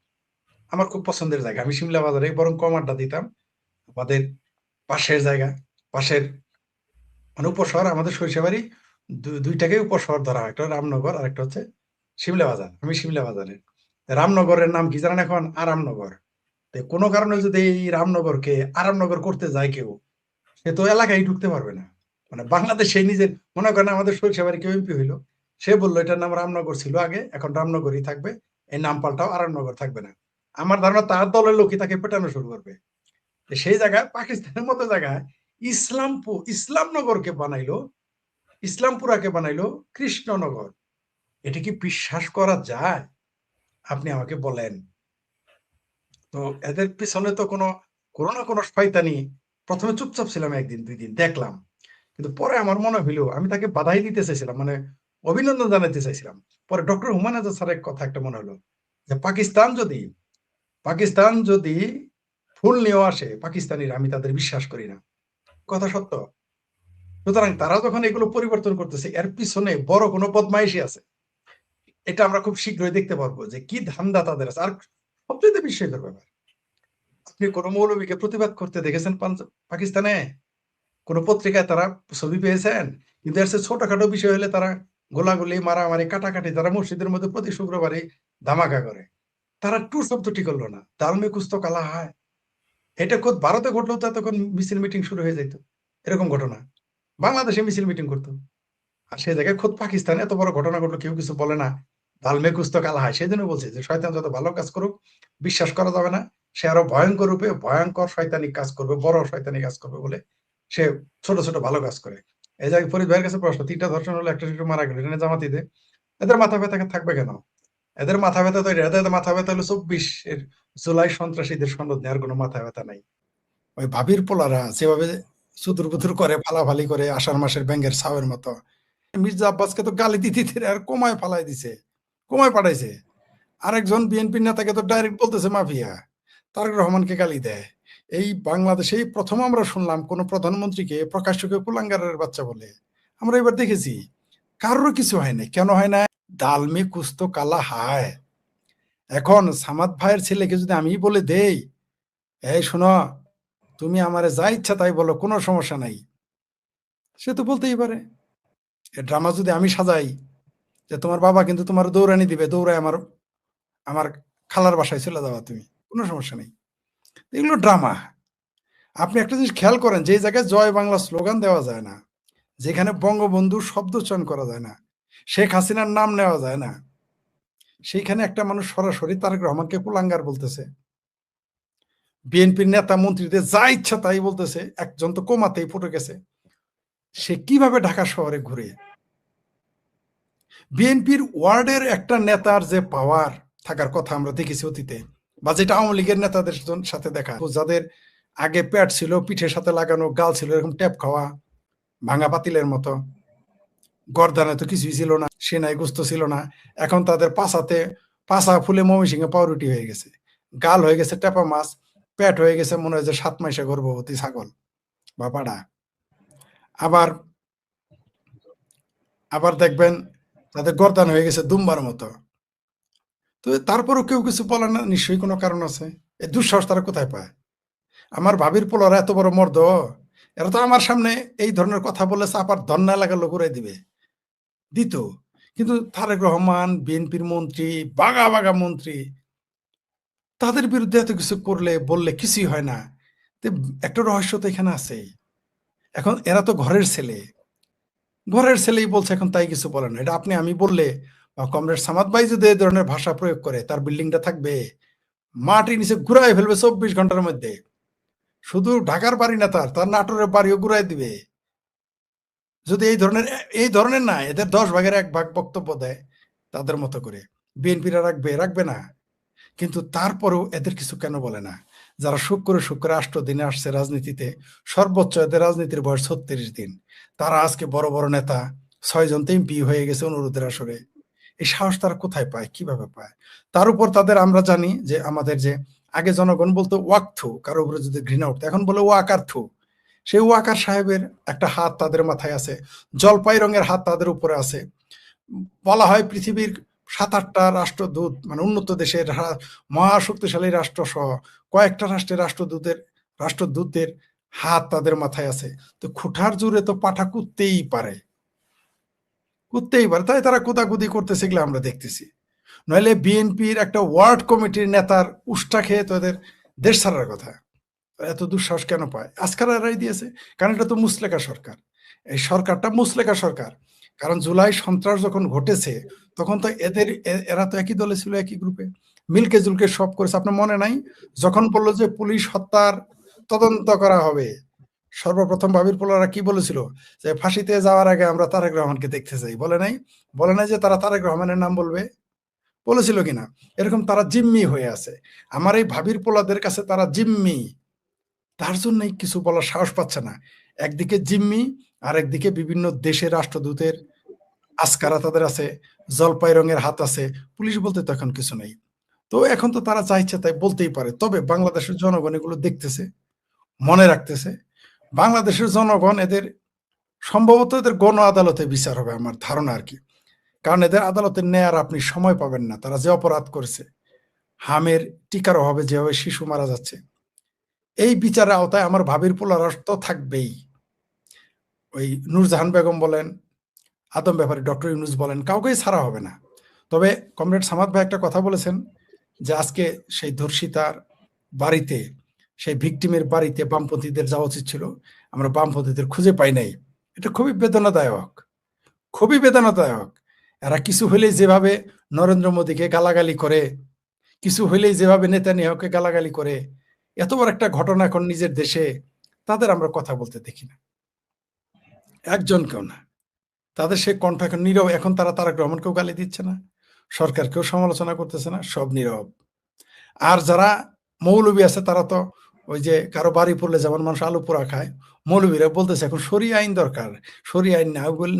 আমার খুব পছন্দের জায়গা। আমি সিমলা বাজারে বরং কম আড্ডা দিতাম। আমাদের পাশের জায়গা, পাশের মানে উপশহর আমাদের সরিষাবাড়ি, দুইটাকে উপশহর ধরা হয়, একটা রামনগর আর একটা হচ্ছে শিমলা বাজার। আমি শিমলা বাজারের। রামনগরের নাম কি জানেন এখন? আরামনগর। তো কোনো কারণে যদি এই রামনগরকে আরামনগর করতে যায় কেউ, সে তো এলাকায় ঢুকতে পারবে না। মানে বাংলাদেশে নিজের, মনে করেন আমাদের সরিষাবাড়ি কেউ এমপি হইলো, সে বললো এটার নাম রামনগর ছিল আগে, এখন রামনগরই থাকবে, এই নাম পাল্টাও আরামনগর থাকবে না। আমার ধারণা তার দলের লোকই তাকে পেটানো শুরু করবে। সেই জায়গায়, পাকিস্তানের মতো জায়গায় ইসলামনগরকে বানাইলো, ইসলামপুরাকে বানাইলো কৃষ্ণনগর। এটা কি বিশ্বাস করা যায়? আপনি আমাকে বলেন। তো এদের পিছনে তো কোনো না কোনো শয়তানি। প্রথমে চুপচাপ ছিলাম, একদিন দুই দিন দেখলাম, কিন্তু পরে আমার মনে হইলো, আমি তাকে বাধাই দিতে চাইছিলাম, মানে অভিনন্দন জানাতে চাইছিলাম। পরে ডক্টর হুমায়ুন আজাদ স্যারের কথা একটা মনে হলো, যে পাকিস্তান যদি ফুল নিয়েও আসে পাকিস্তানিরা, আমি তাদের বিশ্বাস করি না। কথা সত্য। সুতরাং তারা যখন এগুলো পরিবর্তন করতেছে, এর পিছনে বড় কোনো বদমাইশি আছে। এটা আমরা খুব শীঘ্রই দেখতে পারবো যে কি ধান্দা তাদের আছে। আর সবচেয়ে বিস্ময়কর ব্যাপার, আপনি কোনো মৌলবীকে প্রতিবাদ করতে দেখেছেন পাকিস্তানে? কোন পত্রিকায় তারা ছবি পেয়েছেন? কিন্তু এর চেয়ে ছোটখাটো বিষয় হলে তারা গোলাগুলি, মারামারি, কাটাকাটি, তারা মসজিদের মধ্যে প্রতি শুক্রবারই ধামাকা করে। তারা টু শব্দটি করলো না, দাল মে কুছ তো কালা হায়। এটা খোদ ভারতে ঘটলেও তো তখন মিছিল মিটিং শুরু হয়ে যেত। এরকম ঘটনা বাংলাদেশে মিছিল মিটিং করতো। আর সেই জায়গায় খোদ পাকিস্তানে এত বড় ঘটনা ঘটলো, কেউ কিছু বলে না। দাল মে কুছ তো কালা হায়। সেই জন্য বলছে যে শয়তান যত ভালো কাজ করুক বিশ্বাস করা যাবে না, সে আরো ভয়ঙ্কর রূপে ভয়ঙ্কর শয়তানি কাজ করবে, বড় শয়তানি কাজ করবে বলে সে ছোট ছোট ভালো কাজ করে। এই জায়গায় ফরিদ ভাইয়ের কাছে প্রশ্ন, 3টা ধর্ষণ হলো, একটা শিশু মারা গেল, এটা নিয়ে জামাতিতে এদের মাথা ব্যথা থাকবে কেন? এদের মাথা ব্যথা তো এদের মাথা ব্যথা হলো 24 এর জুলাই সন্ত্রাসীদের সনদ নেওয়ার কোনো মাথা ব্যথা নাই। ওই ভাবির পোলারা যেভাবে সুদূর বুদুর করে, ফালাফালি করে, আষাঢ় মাসের ব্যাঙের ছাওয়ের মতো। মির্জা আব্বাসকে তো গালি দিতে দিতে আর কমায় ফালাই দিছে, কমায় পাঠাইছে। আরেকজন বিএনপি নেতাকে তো ডাইরেক্ট বলতেছে মাফিয়া, তারেক রহমানকে গালি দেয়। এই বাংলাদেশেই প্রথম আমরা শুনলাম কোন প্রধানমন্ত্রীকে প্রকাশ্যকে কুলাঙ্গারের বাচ্চা বলে। আমরা এবার দেখেছি কারোর কিছু হয় না। কেন হয় না? দাল মে কুছ তো কালা হায়। এখন সামাদ ভাইয়ের ছেলেকে যদি আমি বলে দেই, এই শোনো, তুমি আমারে যা ইচ্ছা তাই বলো, কোনো সমস্যা নাই, সে তো বলতেই পারে। ড্রামা যদি আমি সাজাই যে তোমার বাবা কিন্তু তোমার দৌড়ানি দিবে, দৌড়ায় আমার আমার খালার বাসায় চলে যাওয়া, তুমি কোনো সমস্যা নেই। এগুলো ড্রামা। আপনি একটা জিনিস খেয়াল করেন, যে জায়গায় জয় বাংলা স্লোগান দেওয়া যায় না, যেখানে বঙ্গবন্ধুর শব্দ চয়ন করা যায় না, শেখ হাসিনার নাম নেওয়া যায় না, সেইখানে একটা মানুষ সরাসরি তারেক রহমানকে কুলাঙ্গার বলতেছে, বিএনপির নেতা মন্ত্রীদের যা ইচ্ছা তাই বলতেছে, একজন তো কোমাতেই পড়ে গেছে। সে কিভাবে ঢাকা শহরে ঘুরে? বিএনপির ওয়ার্ডের একটা নেতার যে পাওয়ার থাকার কথা আমরা দেখেছি অতীতে, বা যেটা আওয়ামী লীগের নেতাদের সাথে দেখা, যাদের আগে প্যাট ছিল, পিঠের সাথে লাগানো গাল ছিল এরকম ট্যাপ খাওয়া, ভাঙা পাতিলের মতো, গর্দানে তো কিছুই ছিল না, সেনাই গোস্ত ছিল না, এখন তাদের পাছা ফুলে ময়মনসিংহে পাউরুটি হয়ে গেছে, গাল হয়ে গেছে টেপা মাছ, পেট হয়ে গেছে মনে হয় যে 7 মাসে গর্ভবতী ছাগল বা পাড়া। আবার আবার দেখবেন তাদের গর্দান হয়ে গেছে দুম্বার মতো। তো তারপরেও কেউ কিছু বলে না, নিশ্চয়ই কোনো কারণ আছে। এই দুঃসাহস তারা কোথায় পায়? আমার ভাবির পোলারা এত বড় মর্দ, এরা তো আমার সামনে এই ধরনের কথা বলে চাপার ধন্না লাগালো ঘুরাই দিবে, দিত। কিন্তু তারেক রহমান, বিএনপির মন্ত্রী, বাগা বাগা মন্ত্রী, তাদের বিরুদ্ধে এত কিছু করলে বললে কিছুই হয় না। তো একটা রহস্য তো এখানে আছেই। এখন এরা তো ঘরের ছেলে, ঘরের ছেলেই বলছে, এখন তাই কিছু বলে না। এটা আপনি আমি বললে বা কমরেড সামাদ ভাই যদি এই ধরনের ভাষা প্রয়োগ করে, তার বিল্ডিংটা থাকবে মাটির নিচে ঘুরাই ফেলবে 24 ঘন্টার মধ্যে। শুধু ঢাকার বাড়ি না, তার নাটোরের বাড়িও ঘুরাই দিবে যদি এই ধরনের না, এদের 10 ভাগের 1 ভাগ বক্তব্য দেয় তাদের মতো করে। বিএনপিরা রাখবে না, কিন্তু তারপরেও এদের কিছু কেন বলে না? যারা সুখ করে 8 দিনে আসছে রাজনীতিতে, সর্বোচ্চ এদের রাজনীতির বয়স 36 দিন, তারা আজকে বড় বড় নেতা, 6 জন তো এমপি হয়ে গেছে অনুরোধের আসরে। এই সাহস তারা কোথায় পায়, কিভাবে পায়? তার উপর তাদের আমরা জানি যে আমাদের যে আগে জনগণ বলতো ওয়াক থু, কারো উপরে যদি ঘৃণা উঠতো, এখন বলে ওয়াকার থু। সেই ওয়াকার সাহেবের একটা হাত তাদের মাথায় আছে, জলপাই রঙের হাত তাদের উপরে আছে। বলা হয় পৃথিবীর 7-8টা রাষ্ট্রদূত, মানে উন্নত দেশের মহাশক্তিশালী রাষ্ট্র সহ কয়েকটা রাষ্ট্রের রাষ্ট্রদূতের হাত তাদের মাথায় আছে। তো খুঁটার জোরে তো পাঠা কুদতেই পারে, তাই তারা কুদাকুদি করতেছে, এগুলো আমরা দেখতেছি। নইলে বিএনপির একটা ওয়ার্ড কমিটির নেতার উষ্টা খেয়ে তো এদের দেশ ছাড়ার কথা। এত দুঃসাহস কেন পায়? আজকাল এরাই দিয়েছে, কারণ এটা তো মুসলেকা সরকার। এই সরকারটা মুসলেকা সরকার। কারণ জুলাই সন্ত্রাস যখন ঘটেছে, তখন তো এরা তো একই দলে ছিল, একই গ্রুপে, মিলকে জুলকে সব করেছে। আপনার মনে নাই যখন বললো যে পুলিশ হত্যার তদন্ত করা হবে, সর্বপ্রথম ভাবির পোলারা কি বলেছিল? যে ফাঁসিতে যাওয়ার আগে আমরা তারেক রহমানকে দেখতে চাই। বলে নাই যে তারা তারেক রহমানের নাম বলবে? বলেছিল কিনা? এরকম তারা জিম্মি হয়ে আছে। আমার এই ভাবির পোলাদের কাছে তারা জিম্মি, তার জন্যই কিছু বলার সাহস পাচ্ছে না। একদিকে জিম্মি, আর একদিকে বিভিন্ন দেশের রাষ্ট্রদূতের আস্কারা তাদের আছে, জলপাই রঙের হাত আছে। পুলিশ বলতে তো এখন কিছু নেই। তো এখন তো তারা চাইছে তাই বলতেই পারে। তবে বাংলাদেশের জনগণ এগুলো দেখতেছে, মনে রাখতেছে। বাংলাদেশের জনগণ এদের সম্ভবত এদের গণ আদালতে বিচার হবে, আমার ধারণা আর কি। কারণ এদের আদালতে নেয়ার আপনি সময় পাবেন না। তারা যে অপরাধ করেছে, হামের টিকার অভাবে যেভাবে শিশু মারা যাচ্ছে, এই বিচারের আওতায় আমার ভাবির পোলারা তো থাকবেই। ওই নূরজাহান বেগম বলেন, আদম ব্যাপারী, ডক্টর ইউনুস বলেন, কাউকেই ছাড়া হবে না। তবে কমরেড সামাদ ভাই একটা কথা বলেছেন যে আজকে সেই ধর্ষিতার বাড়িতে, সেই ভিকটিমের বাড়িতে বামপন্থীদের যাওয়া উচিত ছিল, আমরা বামপন্থীদের খুঁজে পাই নাই। এটা খুবই বেদনাদায়ক, খুবই বেদনাদায়ক। এরা কিছু হলেই যেভাবে নরেন্দ্র মোদীকে গালাগালি করে, কিছু হলেই যেভাবে নেতানিয়াহুকে গালাগালি করে, এত বড় একটা ঘটনা এখন নিজের দেশে, তাদের আমরা কথা বলতে দেখি না, একজনকেও না। তাদের সেই কণ্ঠ এখন নীরব। এখন তারা তারেক রহমানকেও গালি দিচ্ছে না, সরকারকেও সমালোচনা করতেছে না, সব নীরব। আর যারা মৌলবী আছে, তারা তো ওই যে কারো বাড়ি পড়লে যেমন মানুষ আলু পোড়া খায়, মৌলবীরা বলতেছে এখন শরিয়া আইন দরকার, শরিয়া আইন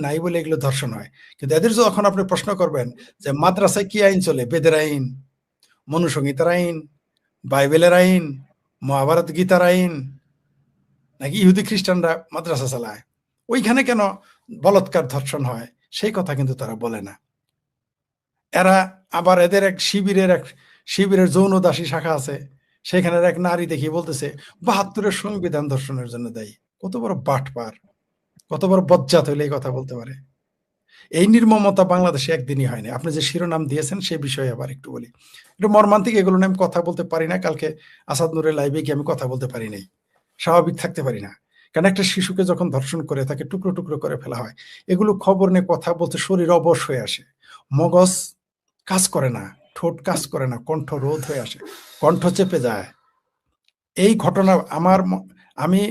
নাই বলে এগুলো ধর্ষণ হয়। কিন্তু এদের যখন আপনি প্রশ্ন করবেন যে মাদ্রাসায় কি আইন চলে, বেদের আইন, মনুসংহিতার আইন, বাইবেলের আইন, মহাভারত গীতার আইন, নাকি ইহুদি খ্রিস্টানরা মাদ্রাসা চালায়, ওইখানে কেন বলৎকার ধর্ষণ হয়, সেই কথা কিন্তু তারা বলে না। এরা আবার এদের এক শিবিরের যৌন দাসী শাখা আছে, সেখানের এক নারী দেখিয়ে বলতেছে 72-এর সংবিধান ধর্ষণের জন্য দায়ী। কত বড় বাটপার, কত বড় বজ্জাত হইলে এই কথা বলতে পারে? এই নির্মমতা বাংলাদেশে একদিনই হয়নি। আপনি যে শিরোনাম দিয়েছেন সে বিষয়ে আবার একটু বলি, একটু মর্মান্তিক। এগুলো নিয়ে আমি কথা বলতে পারি না। কালকে আসাদ নূরের লাইভে গিয়ে আমি কথা বলতে পারি নাই, স্বাভাবিক থাকতে পারি না। কারণ একটা শিশুকে যখন ধর্ষণ করে তাকে টুকরো টুকরো করে ফেলা হয়, এগুলো খবর নিয়ে কথা বলতে শরীর অবশ হয়ে আসে, মগজ কাজ করে না, ঠোঁট কাজ করে না, কণ্ঠ রোধ হয়ে আসে, কণ্ঠ চেপে যায়। এই ঘটনা আমি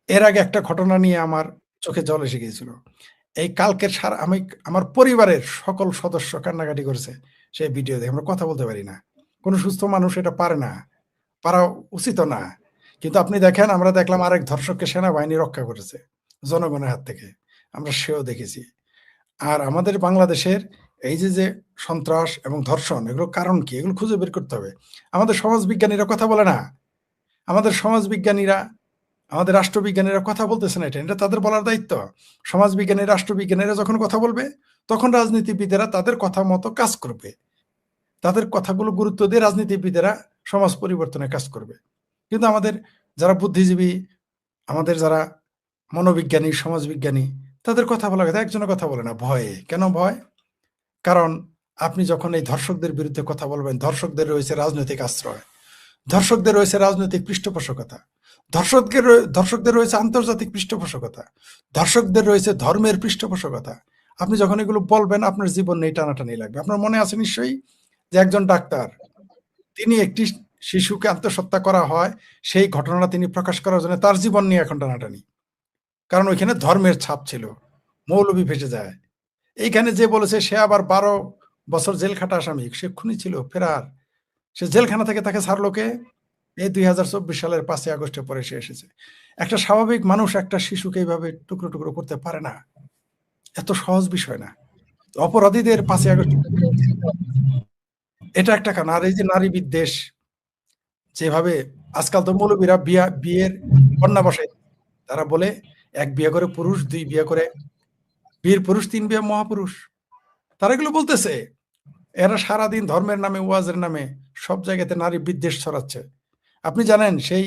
এর আগে একটা ঘটনা নিয়ে আমার চোখে জল এসে গিয়েছিল। এই কালকের আমি আমার পরিবারের সকল সদস্য কান্নাকাটি করেছে সেই ভিডিও দেখে। আমরা কথা বলতে পারি না, কোনো সুস্থ মানুষ এটা পারে না, পারা উচিত না। কিন্তু আপনি দেখেন, আমরা দেখলাম আরেক ধর্ষককে সেনাবাহিনী রক্ষা করেছে জনগণের হাত থেকে, আমরা সেও দেখেছি। আর আমাদের বাংলাদেশের এই যে যে সন্ত্রাস এবং ধর্ষণ, এগুলোর কারণ কি, এগুলো খুঁজে বের করতে হবে। আমাদের সমাজবিজ্ঞানীরা কথা বলে না, আমাদের সমাজবিজ্ঞানীরা, আমাদের রাষ্ট্রবিজ্ঞানীরা কথা বলতেছে না, এটা তাদের বলার দায়িত্ব। সমাজবিজ্ঞানী, রাষ্ট্রবিজ্ঞানীরা যখন কথা বলবে, তখন রাজনীতিবিদেরা তাদের কথা মতো কাজ করবে, তাদের কথাগুলো গুরুত্ব দিয়ে রাজনীতিবিদেরা সমাজ পরিবর্তনের কাজ করবে। কিন্তু আমাদের যারা বুদ্ধিজীবী, আমাদের যারা মনোবিজ্ঞানী, সমাজবিজ্ঞানী, তাদের কথা বলা কথা, একজনের কথা বলে না, ভয়ে। কেন ভয়? কারণ আপনি যখন এই ধর্ষকদের বিরুদ্ধে কথা বলবেন, ধর্ষকদের রয়েছে রাজনৈতিক আশ্রয়, ধর্ষকদের রয়েছে রাজনৈতিক পৃষ্ঠপোষকতা, ধর্ষকদের রয়েছে আন্তর্জাতিক পৃষ্ঠপোষকতা, ধর্ষকদের রয়েছে ধর্মের পৃষ্ঠপোষকতা। আপনি যখন এগুলো বলবেন, আপনার জীবন নেই টানাটানি লাগবে। আপনার মনে আছে নিশ্চয়ই যে একজন ডাক্তার, তিনি একটি শিশুকে আত্মহত্যা করা হয়, সেই ঘটনাটা তিনি প্রকাশ করার জন্য তার জীবন নিয়ে এখন টানাটানি, কারণ ওইখানে ধর্মের ছাপ ছিল, মৌলবি ফেসে যায়। এইখানে যে বলেছে সে আবার 12 বছর জেল খাটা আসামি, সে খুনি ছিল, ফেরার, সে জেলখানা থেকে তাকে ছাড়লো কে? এই 2024 সালের 5ই আগস্টের পরে সে এসেছে। একটা স্বাভাবিক মানুষ একটা শিশুকে এইভাবে টুকরো টুকরো করতে পারে না, এত সহজ বিষয় না। অপরাধীদের 5ই আগস্ট, এটা একটা কারণ। আর এই যে নারী বিদ্বেষ, যেভাবে আজকাল তো মৌলবীরা বিয়ের কন্যা বসায়, তারা বলে 1 বিয়ে করে পুরুষ, 2 বিয়ে করে বীর পুরুষ, 3 বিয়ে মহাপুরুষ। তারা এগুলো বলতেছে। এরা সারাদিন ধর্মের নামে, ওয়াজের নামে সব জায়গাতে নারী বিদ্বেষ ছড়াচ্ছে। আপনি জানেন সেই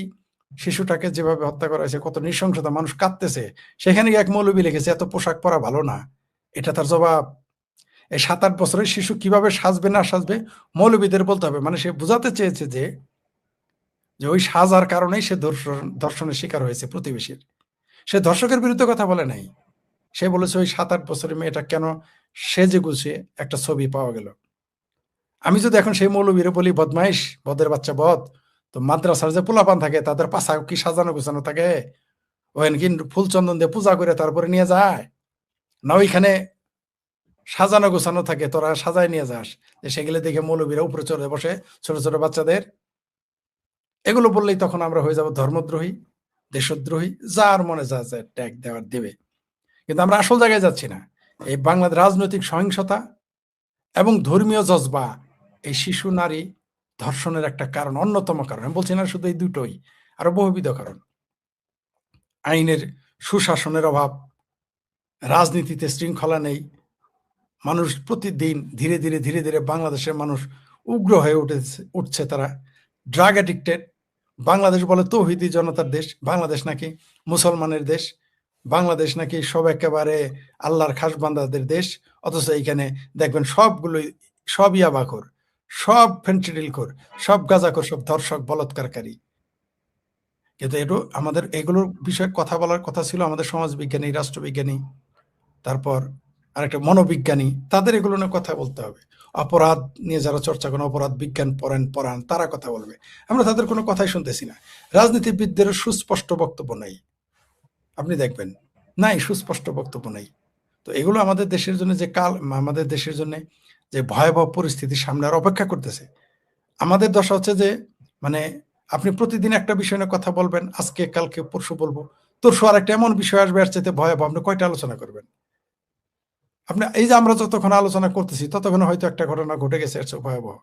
শিশুটাকে যেভাবে হত্যা করা হয়েছে, কত নৃশংসতা, মানুষ কাঁদতেছে, সেখানে এক মৌলবী লিখেছে এত পোশাক পরা ভালো না। এটা তার জবাব। এই 7-8 বছরের শিশু কিভাবে সাজবে না সাজবে মৌলবীদের বলতে হবে। মানে সে বোঝাতে চেয়েছে যে ওই সাজার কারণেই সে ধর্ষণের শিকার হয়েছে প্রতিবেশীর। সে ধর্ষকের বিরুদ্ধে কথা বলে নাই, সে বলেছে ওই 7-8 বছরের মেয়েটা কেন সেজে গুছিয়ে একটা ছবি পাওয়া গেল। আমি যদি এখন সেই মৌলবীরে বলি বদমাইশ, বদের বাচ্চা বদ, তো মাদ্রাসার যে পোলাপান থাকে তাদের পাশা কি সাজানো গোছানো থাকে? ওখানে কি ফুল চন্দন দিয়ে পূজা করে তারপরে নিয়ে যায়? না ওইখানে সাজানো গোছানো থাকে, তোরা সাজায় নিয়ে যাস, যে সেগুলো দেখে মৌলবীরা উপরে চড়ে বসে ছোট ছোট বাচ্চাদের। এগুলো বললেই তখন আমরা হয়ে যাব ধর্মদ্রোহী, দেশদ্রোহী, যার মনে যা যায় ট্যাগ দেওয়ার দেবে। কিন্তু আমরা আসল জায়গায় যাচ্ছি না। এই বাংলাদেশ রাজনৈতিক সহিংসতা এবং ধর্মীয় জজবা, এই শিশু নারী ধর্ষণের একটা কারণ, অন্যতম কারণ। আমি বলছি না শুধু এই দুটোই, আরো বহুবিধ কারণ। আইনের সুশাসনের অভাব, রাজনীতিতে শৃঙ্খলা নেই, মানুষ প্রতিদিন ধীরে ধীরে ধীরে ধীরে বাংলাদেশের মানুষ উগ্র হয়ে উঠছে, তারা ড্রাগ অ্যাডিক্টেড। বাংলাদেশ বলে তৌহিদি জনতার দেশ, বাংলাদেশ নাকি মুসলমানের দেশ, বাংলাদেশ নাকি সব একেবারে আল্লাহর খাস বান্দাদের দেশ। অথচ এইখানে দেখবেন সবগুলোই, সব ইয়াবাখোর, সব ফেন্সিডিলখোর, সব গাঁজাখোর, সব ধর্ষক, বলাৎকারকারী। কিন্তু আমাদের এগুলোর বিষয়ে কথা বলার কথা ছিল আমাদের সমাজবিজ্ঞানী, রাষ্ট্রবিজ্ঞানী, তারপর আরেকটা মনোবিজ্ঞানী, তাদের এগুলো নিয়ে কথা বলতে হবে। অপরাধ নিয়ে যারা চর্চা করেন, অপরাধ বিজ্ঞান পড়ান, তারা কথা বলবে। আমরা তাদের কোনো কথাই শুনতেছি না। রাজনীতিবিদদের সুস্পষ্ট বক্তব্য নাই, আপনি দেখবেন নাই, সুস্পষ্ট বক্তব্য নাই। তো এগুলো আমাদের দেশের জন্য যে আমাদের দেশের জন্য যে ভয়াবহ পরিস্থিতির সামনে আর অপেক্ষা করতেছে। আমাদের দশা হচ্ছে যে মানে আপনি প্রতিদিন একটা বিষয় নিয়ে কথা বলবেন, আজকে কালকে পরশু বলবো, তরশু আর একটা এমন বিষয় আসবে আর চাইতে ভয়াবহ, আপনি কয়টা আলোচনা করবেন? আপনি এই যে আমরা যতক্ষণ আলোচনা করতেছি ততক্ষণ হয়তো একটা ঘটনা ঘটে গেছে এর চেয়ে ভয়াবহ।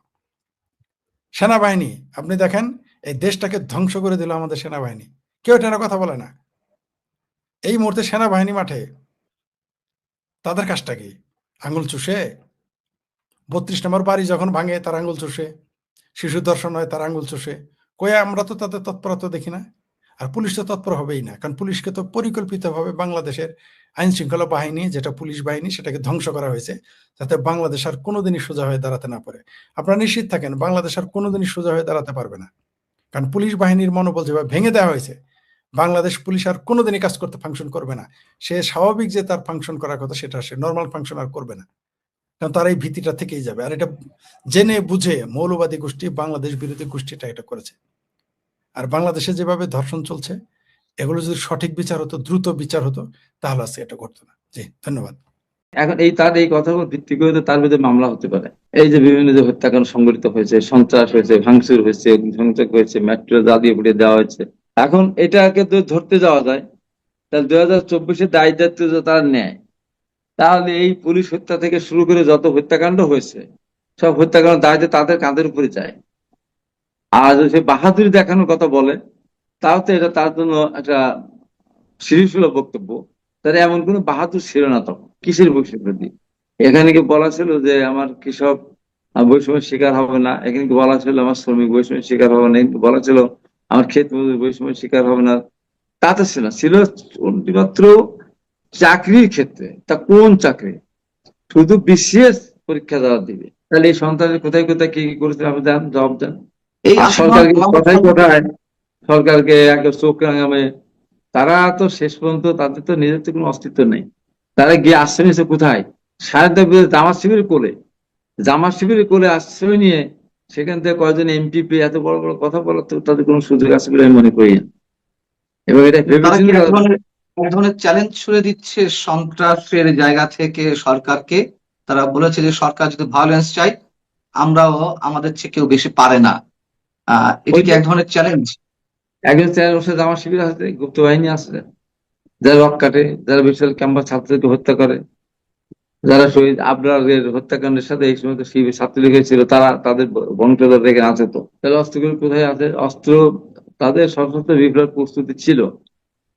সেনাবাহিনী, আপনি দেখেন এই দেশটাকে ধ্বংস করে দিল আমাদের সেনাবাহিনী, কেউ এটা কথা বলে না। এই মুহূর্তে সেনাবাহিনী মাঠে, তাদের কাজটা কি? আঙুল চুষে? 32 নম্বর বাড়ি যখন ভাঙে তার আঙুল চুষে, শিশু দর্শন হয় তার আঙুল চুষে। কই আমরা তো তাদের তৎপরতা দেখি না। আর পুলিশ তো তৎপর হবেই না, কারণ পুলিশকে তো পরিকল্পিতভাবে বাংলাদেশের আইন শৃঙ্খলা বাহিনী, যেটা পুলিশ বাহিনী, সেটাকে ধ্বংস করা হয়েছে যাতে বাংলাদেশ আর কোনোদিনই সোজা হয়ে দাঁড়াতে না পারে। আপনারা নিশ্চিত থাকেন বাংলাদেশ আর কোনোদিনই সোজা হয়ে দাঁড়াতে পারবে না, কারণ পুলিশ বাহিনীর মনোবল যেভাবে ভেঙে দেওয়া হয়েছে, বাংলাদেশ পুলিশ আর কোনোদিনই কাজ করতে ফাংশন করবে না। সে স্বাভাবিক যে তার ফাংশন করার কথা সেটা সে নর্মাল ফাংশন আর করবে না, কারণ তার এই ভীতিটা থেকেই যাবে। আর এটা জেনে বুঝে মৌলবাদী গোষ্ঠী, বাংলাদেশ বিরোধী গোষ্ঠীটা এটা করেছে। আর বাংলাদেশে যেভাবে ধর্ষণ চলছে, এগুলো যদি সঠিক বিচার হতো, দ্রুত বিচার হতো, তাহলে আজকে এটা ঘটতো না। জি, ধন্যবাদ। এখন তার এই কথাগুলো ভিত্তি করে তো তার বিরুদ্ধে মামলা হতে পারে। এই যে বিভিন্ন যে হত্যাকাণ্ড সংঘটিত হয়েছে, সন্ত্রাস হয়েছে, ভাঙচুর হয়েছে, ধ্বংস হয়েছে, মেট্রো জ্বালিয়ে পুড়িয়ে দেওয়া হয়েছে, এখন এটাকে তো ধরতে যাওয়া যায়, তাহলে 2024-এর দায় দায়িত্ব তারা নেয়, তাহলে এই পুলিশ হত্যা থেকে শুরু করে যত হত্যাকাণ্ড হয়েছে সব হত্যাকাণ্ড দায়িত্ব তাদের কাঁধের উপরে যায়। আর যদি সে বাহাদুরি দেখানোর কথা বলে তাও তো এটা তার জন্য একটা শিশুসুলভ বক্তব্য। তারা এমন কোনো বাহাদুর ছিল না তখন, কিসের বৈষম্যবিরোধী? এখানে কি বলা ছিল যে আমার কৃষক বৈষম্যের শিকার হবে না, এখানে কি বলা ছিল আমার শ্রমিক বৈষম্যের শিকার হবে না, এখানে বলা ছিল আমার ক্ষেত মজুর বৈষম্যের শিকার হবে না? তা তো ছিল না, ছিল শুধুমাত্র চাকরির ক্ষেত্রে। তা কোন চাকরি? শুধু বিসিএস পরীক্ষা দেওয়া দিবে। তাহলে এই সন্তানের কোথায় কোথায় কি কি করেছে আপনি দেন, জবাব দেন। এই আর আসলে সরকারকে কোথায় কোথায় সরকারকে একটা চোখ রাঙামে, তারা তো শেষ পর্যন্ত তাদের তো নিজের তো কোনো অস্তিত্ব নেই। তারা গিয়ে আশ্রয় নিয়েছে কোথায়? সারদা জামাত শিবিরের কোলে, জামাত শিবিরের কোলে আশ্রয় নিয়ে সেখান থেকে কয়েকজন এমপি পেয়ে এত বড় বড় কথা বলার তো তাদের কোনো সুযোগ আছে বলে আমি মনে করি না। এবং এটা তারা কি ভেবেচিন্তে এক ধরনের চ্যালেঞ্জ ছুড়ে দিচ্ছে সন্ত্রাসের জায়গা থেকে সরকারকে? তারা বলেছে যে সরকার যদি ভায়োলেন্স চাই, আমরাও আমাদের চেয়ে কেউ বেশি পারে না। এটা কি এক ধরনের চ্যালেঞ্জ? একজন চেয়ার বসে জামাত শিবির আছে, গুপ্ত বাহিনী আছে, যারা রক কাটে, যারা বিশাল ক্যাম্পাস ছাত্রদেরকে হত্যা করে, যারা শহীদ আবরারের হত্যাকাণ্ডের সাথে এই সময় তো শিবির ছাত্রলীগের ছিল, তারা তাদের বংশধর রেখে আছে। তো তাহলে অস্ত্রগুলো কোথায় আছে? অস্ত্র তাদের সশস্ত্র বিপ্লবের প্রস্তুতি ছিল,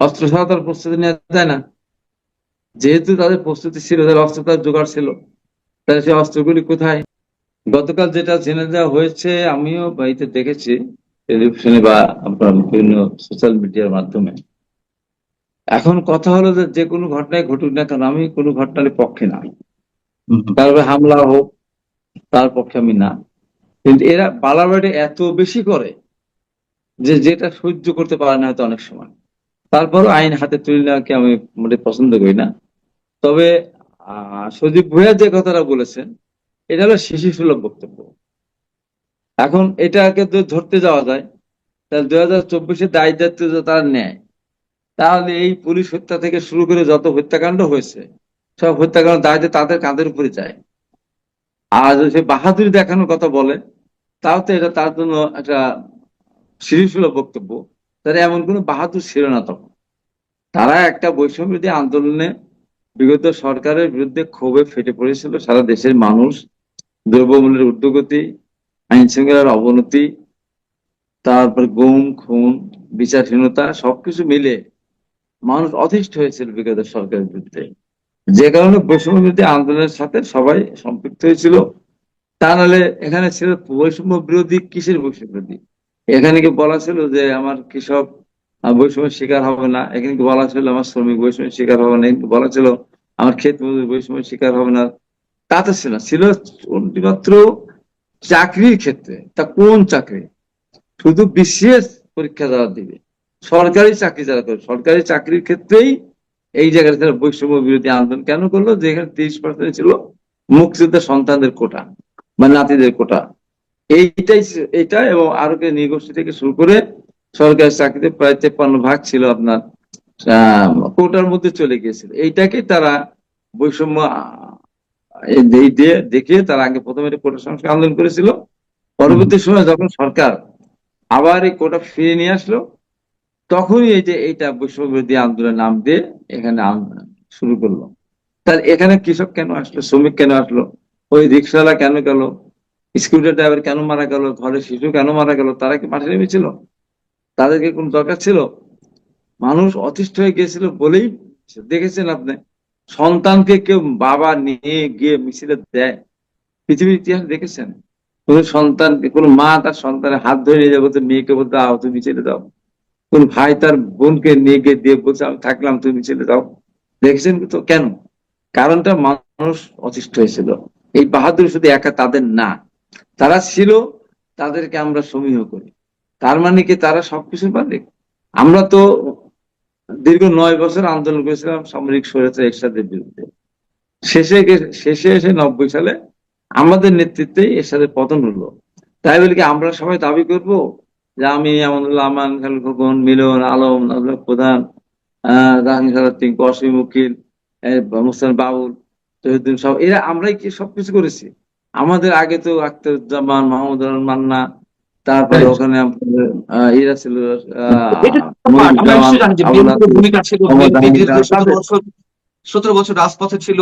অস্ত্র ছাড়া তার প্রস্তুতি নেওয়া যায় না। যেহেতু তাদের প্রস্তুতি ছিল, তাদের অস্ত্র তার জোগাড় ছিল, তাহলে সেই অস্ত্রগুলি কোথায়? গতকাল যেটা জেনে দেওয়া হয়েছে, আমিও বাড়িতে দেখেছি টেলিভিশনে বা আপনার বিভিন্ন সোশ্যাল মিডিয়ার মাধ্যমে। এখন কথা হলো যে যে কোনো ঘটনায় ঘটুক না কেন, আমি কোনো ঘটনার পক্ষে না। তারপরে হামলা হোক, তার পক্ষে আমি না। কিন্তু এরা বাড়াবাড়ি এত বেশি করে যে যেটা সহ্য করতে পারে না হয়তো অনেক সময়। তারপরও আইন হাতে তুলে নেওয়াকে আমি মোটে পছন্দ করি না। তবে সজীব ভুঁইয়া যে কথাটা বলেছেন এটা হলো শিশু সুলভ বক্তব্য। এখন এটাকে তো ধরতে যাওয়া যায়, তাহলে 2024-এর দায় দায়িত্ব যদি তারা নেয়, তাহলে এই পুলিশ হত্যা থেকে শুরু করে যত হত্যাকাণ্ড হয়েছে সব হত্যাকাণ্ড দায়িত্ব তাদের কাঁধের উপরে যায়। আর যদি সে বাহাদুরি দেখানোর কথা বলে তাও তো এটা তার জন্য একটা শিশুসুলভ বক্তব্য। তারা এমন কোনো বাহাদুর ছিল না তখন। তারা একটা বৈষম্যবিরোধী আন্দোলনে বিগত সরকারের বিরুদ্ধে ক্ষোভে ফেটে পড়েছিল সারা দেশের মানুষ। দ্রব্যমূল্যের ঊর্ধ্বগতি, আইন শৃঙ্খলার অবনতি, তারপর গুম খুন, বিচারহীনতা, সবকিছু মিলে মানুষ অতিষ্ঠ হয়েছিল বিগত সরকারের বিরুদ্ধে, যে কারণে বৈষম্য বিরোধী আন্দোলনের সাথে সবাই সম্পৃক্ত হয়েছিল। তা নাহলে এখানে ছিল বৈষম্য বিরোধী, কিসের বৈষম্য বিরোধী? এখানে কি বলা ছিল যে আমার কৃষক বৈষম্যের শিকার হবে না, এখানে কি বলা ছিল আমার শ্রমিক বৈষম্যের শিকার হবে না, এখানে বলা ছিল আমার ক্ষেত মজুর বৈষম্যের শিকার হবে না? তা তো ছিল না, ছিল শুধুমাত্র চাকরির ক্ষেত্রে। তা কোন চাকরি? শুধু বিসিএস পরীক্ষা দেওয়া দিবে। সরকারি চাকরি যারা করে, সরকারি চাকরির ক্ষেত্রেই এই জায়গাটা তারা বৈষম্য বিরোধী আন্দোলন কেন করলো? যে এখানে 30% ছিল মুক্তিযোদ্ধা সন্তানদের কোটা বা নাতিদের কোটা। এইটা এবং আরো নৃগোষ্ঠী থেকে শুরু করে সরকারি চাকরিতে প্রায় 53% ছিল আপনার কোটার মধ্যে চলে গিয়েছিল। এইটাকে তারা বৈষম্য দিয়ে দেখিয়ে তারা আগে প্রথমে কোটা সংস্কার আন্দোলন করেছিল। পরবর্তী সময় যখন সরকার আবার এই কোটা ফিরিয়ে নিয়ে আসলো, তখনই এই যে এইটা বৈষম্য বিরোধী আন্দোলনের নাম দিয়ে এখানে শুরু করলো। তাহলে এখানে কৃষক কেন আসলো, শ্রমিক কেন আসলো, ওই রিক্সাওয়ালা কেন গেল, স্কুটার ড্রাইভার কেন মারা গেল, ঘরের শিশু কেন মারা গেল? তারা কি মাঠে নেমেছিল? তাদেরকে কোন দরকার ছিল? মানুষ অতিষ্ঠ হয়ে গিয়েছিল বলেই দেখেছেন আপনি সন্তানকে কেউ বাবা নিয়ে গিয়ে মিছিলে দেয়? পৃথিবীর ইতিহাস দেখেছেন কোন সন্তানকে, কোন মা তার সন্তানের হাত ধরে নিয়ে যাবো, মেয়েকে বলতে আও তুমি মিছিলে দাও? কোন ভাই তার বোনকে নিয়ে গিয়ে দিয়ে বলছে আমি থাকলাম তুমি মিছিলে দাও? দেখেছেন তো? কেন? কারণটা মানুষ অতিষ্ঠ হয়েছিল। এই বাহাদুর শুধু একা তাদের না, তারা ছিল, তাদেরকে আমরা সমীহ করি। তার মানে কি তারা সবকিছু পারে? আমরা তো দীর্ঘ 9 বছর আন্দোলন করেছিলাম সামরিক স্বৈরাচার এরশাদের বিরুদ্ধে। শেষে এসে 90 সালে আমাদের নেতৃত্বে এরশাদের পতন হলো। তাই বলে কি আমরা সবাই দাবি করব যে আমি আমানুল্লাহ আমান, খালেদ খোকন, মিলন, আলম, প্রধান, জাহাঙ্গীর আলম, অসীম উকিল, মুহসেন বাবুল, তহিউদ্দিন সব এরা আমরাই কি সবকিছু করেছি? আমাদের আগে তো আখতারুজ্জামান, মাহমুদ আলম মান্না, তারপরে ওখানে এরা ছিল আমরা নিশ্চয়ই জানি যে বিএনপির ভূমিকা ছিল দীর্ঘ 7 বছর 17 বছর রাজপথে ছিল,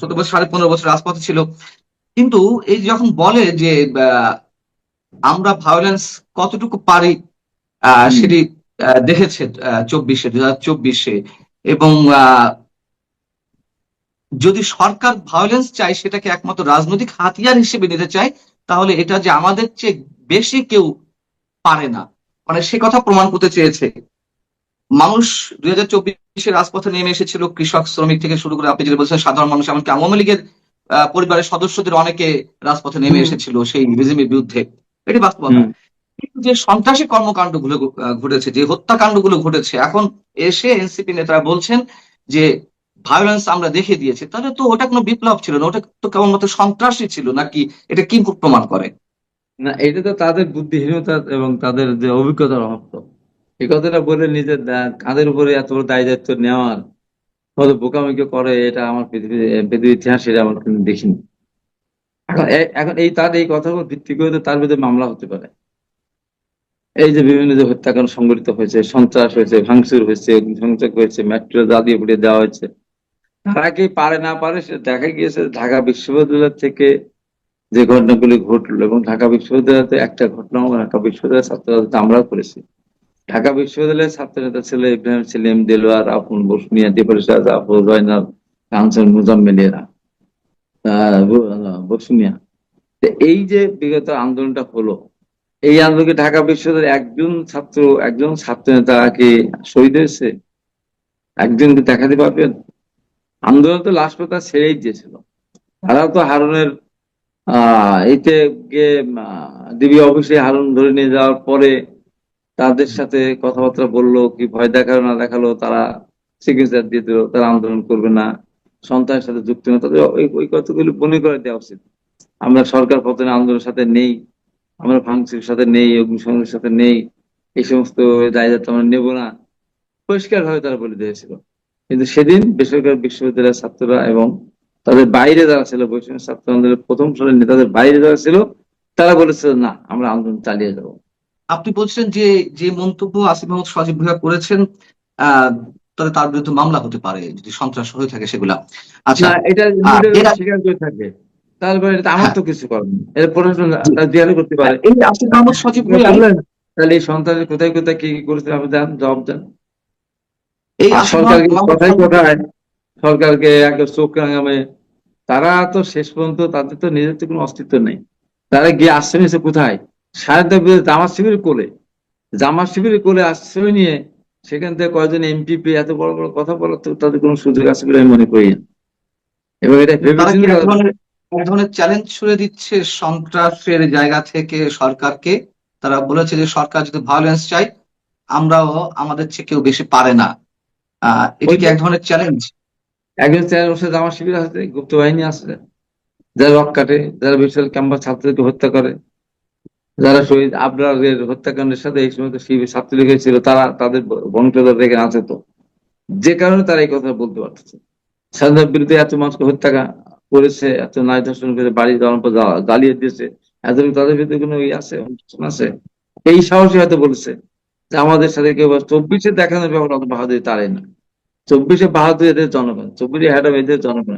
17 বছর 15.5 বছর রাজপথে ছিল, কিন্তু এই যখন বলে যে আমরা ভায়োলেন্স কতটুকু পারি সেটি দেখেছে 2024 এবং যদি সরকার ভায়োলেন্স চায় সেটাকে একমাত্র রাজনৈতিক হাতিয়ার হিসেবে নিতে চায়, তাহলে এটা যে আমাদের চেয়ে বেশি কেউ পারে না, মানে সে কথা প্রমাণ করতে চেয়েছে। মানুষ 2024 রাজপথে নেমে এসেছিল, কৃষক শ্রমিক থেকে শুরু করে আপনি যেটা বলছেন সাধারণ মানুষ, এমনকি আওয়ামী লীগের পরিবারের সদস্যদের অনেকে রাজপথে নেমে এসেছিল সেই রেজিমের বিরুদ্ধে, এটি বাস্তবতা। কিন্তু যে সন্ত্রাসী কর্মকাণ্ডগুলো ঘটেছে, যে হত্যাকাণ্ডগুলো ঘটেছে, এখন এসে এনসিপি নেতারা বলছেন যে ভায়োলেন্স আমরা দেখে দিয়েছি, তাহলে তো ওটা কোনো বিপ্লব ছিল না, ওটা তো কেবলমাত্র সন্ত্রাসী ছিল নাকি? এটা কি প্রমাণ করে? না, এটা তো তাদের বুদ্ধিহীনতা এবং তাদের যে অভিজ্ঞতার অভাব। তো এই কথাটা বলে নিজের কাঁধের উপরে এত বড় দায় দায়িত্ব নেওয়ার কত বোকামিকে করে, এটা আমার পৃথিবীর ইতিহাসে এটা আমার কিন্তু দেখিনি। এখন এই কথার উপর ভিত্তি করে তো তার বিরুদ্ধে মামলা হতে পারে। এই যে বিভিন্ন যে হত্যাকাণ্ড সংঘটিত হয়েছে, সন্ত্রাস হয়েছে, ভাঙচুর হয়েছে, অগ্নিসংযোগ হয়েছে, মেট্রো জ্বালিয়ে পুড়িয়ে দেওয়া হয়েছে, তারা কি পারে না পারে সে দেখা গিয়েছে। ঢাকা বিশ্ববিদ্যালয় থেকে যে ঘটনাগুলি ঘটলো, এবং ঢাকা বিশ্ববিদ্যালয়তে একটা ঘটনা ঢাকা বিশ্ববিদ্যালয়ের ছাত্ররা আমরাও করেছি। ঢাকা বিশ্ববিদ্যালয়ের ছাত্র নেতা ছিল ইব্রাহিম সেলিম, দেলোয়ার, আপন, বসুনিয়া, দেবরিশা, জাফর, জয়নাল, কাঞ্চন, মুজাম্মেলেরা, বসুনিয়া। এই যে বিগত আন্দোলনটা হলো, এই আন্দোলনে ঢাকা বিশ্ববিদ্যালয়ের একজন ছাত্র নেতা কি শহীদ হয়েছে? একজনকে দেখাতে পারবেন? আন্দোলন তো লাস্ট পর্যন্ত ছেড়েই দিয়েছিল। তারা তো হারুনের এইতে গিয়ে ডিবি অফিসে হারুন ধরে নিয়ে যাওয়ার পরে তাদের সাথে কথাবার্তা বললো, কি ভয় দেখালো না দেখালো, তারা সিগনেচার দিয়ে দিল, তারা আন্দোলন করবে না, সন্ত্রাসের সাথে যুক্ত না। তাদের ওই কথাগুলি মনে করে দেওয়া উচিত। আমরা সরকার পতনের আন্দোলনের সাথে নেই, আমরা ভাঙচুরের সাথে নেই, অগ্নিসংযোগের সাথে নেই, এই সমস্ত দায় দায়িত্ব আমরা নেবো না, পরিষ্কার ভাবে তারা বলে দিয়েছিল। কিন্তু সেদিন বেসরকারি বিশ্ববিদ্যালয়ের ছাত্ররা এবং তাদের বাইরে যারা ছিল, বৈষম্য ছাত্র আন্দোলনের প্রথম সারির নেতাদের বাইরে যারা ছিল, তারা বলেছিল না, আমরা আন্দোলন চালিয়ে যাবো। আপনি বলছেন যে যে মন্তব্য আসিফ মাহমুদ সজীব ভুঁইয়া করেছেন, তাহলে তার বিরুদ্ধে মামলা হতে পারে যদি সন্ত্রাস হয়ে থাকে সেগুলা। আচ্ছা, না, এটা স্বীকার করে থাকে, তারপরে এটা আমার তো কিছু করার নেই, এটা প্রশাসন জিজ্ঞাসা করতে পারে। এই আসিফ মাহমুদ সজীব ভুঁইয়া, তাহলে এই সন্ত্রাসের কোথায় কোথায় কি করেছে আপনি দেন, জবাব দেন। এই আর আসিফ সরকারকে মাহমুদ কোথায় কোথায় সরকারকে একটা চোখ রাঙামে, তারা তো শেষ পর্যন্ত তাদের তো নিজের তো কোনো অস্তিত্ব নেই। তারা গিয়ে আশ্রয় নিয়েছে কোথায়? সারদা জামাত শিবিরের কোলে, জামাত শিবিরের কোলে আশ্রয় নিয়ে সেখান থেকে কয়েকজন এমপি এত বড় বড় কথা বলার তো তাদের কোনো সুযোগ আছে বলে আমি মনে করি না। এবং এটা তারা কি ভেবেছিলেন এক ধরনের চ্যালেঞ্জ ছুড়ে দিচ্ছে সন্ত্রাসের জায়গা থেকে সরকারকে? তারা বলেছে যে সরকার যদি ভায়োলেন্স চায়, আমরাও আমাদের চেয়ে কেউ বেশি পারে না। এটি কি এক ধরনের চ্যালেঞ্জ? একজন স্যার জামাত শিবির আছে, গুপ্ত বাহিনী আছে, যারা রক কাটে, যারা বিশাল ক্যাম্পাস ছাত্রদেরকে হত্যা করে, যারা শহীদ আবরারের হত্যাকাণ্ডের সাথে এই সময় শিবির ছাত্রলীগের ছিল, তারা তাদের বংশধর রেখে আছে। তো যে কারণে তারা এই কথা বলতে পারতেছে। স্বাধীনতার বিরুদ্ধে এত মানুষকে হত্যা করেছে, এত নারী ধর্ষণ করে, বাড়ি জ্বালিয়ে দিয়েছে, এত তাদের বিরুদ্ধে কোনো আছে অনুষ্ঠান আছে? এই সাহসী হয়তো বলেছে যে আমাদের সাথে কেউ 24-এ দেখানোর ব্যাপার অত বাহাদুরি তারাই না। 24-এ বাহাদুরি এদের জনগণ, 24-এ হ্যাডাম এদের জনগণ।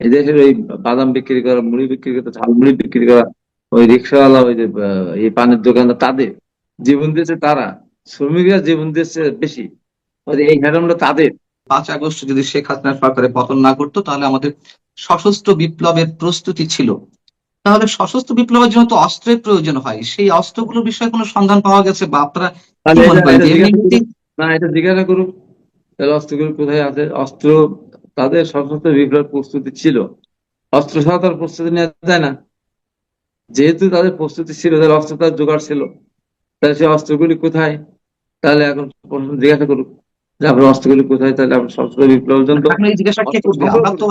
এদেশের ওই বাদাম বিক্রি করা, মুড়ি বিক্রি করা, ঝালমুড়ি বিক্রি করা, ওই রিক্সাওয়ালা, ওই যে এই পানের দোকানদার, তাদের জীবন দিয়েছে তারা, শ্রমিকরা জীবন দিয়েছে বেশি, এই হ্যাডামটা তাদের। 5 আগস্ট যদি শেখ হাসিনা সরকারের পতন না করতো তাহলে আমাদের সশস্ত্র বিপ্লবের প্রস্তুতি ছিল। তাহলে সশস্ত্র বিপ্লবের জন্য তো অস্ত্রের প্রয়োজন হয়, সেই অস্ত্রগুলোর বিষয়ে কোনো সন্ধান পাওয়া গেছে বা আপনারা কি মনে করেন? না, এটা জিজ্ঞাসা করুক, তাহলে অস্ত্রগুলো কোথায় আছে? অস্ত্র তাদের সশস্ত্র বিপ্লব প্রস্তুতি ছিল, অস্ত্র ছাড়া তার প্রস্তুতি নেওয়া যায় না। যেহেতু তাদের প্রস্তুতি ছিল, তাদের অস্ত্র তার জোগাড় ছিল, তাহলে সেই অস্ত্রগুলি কোথায়? তাহলে এখন জিজ্ঞাসা করুক যে আপনার অস্ত্রগুলি কোথায়, তাহলে আপনার সশস্ত্র বিপ্লবের জন্য। এখন এই জিজ্ঞাসা কে করবে? আমরা তো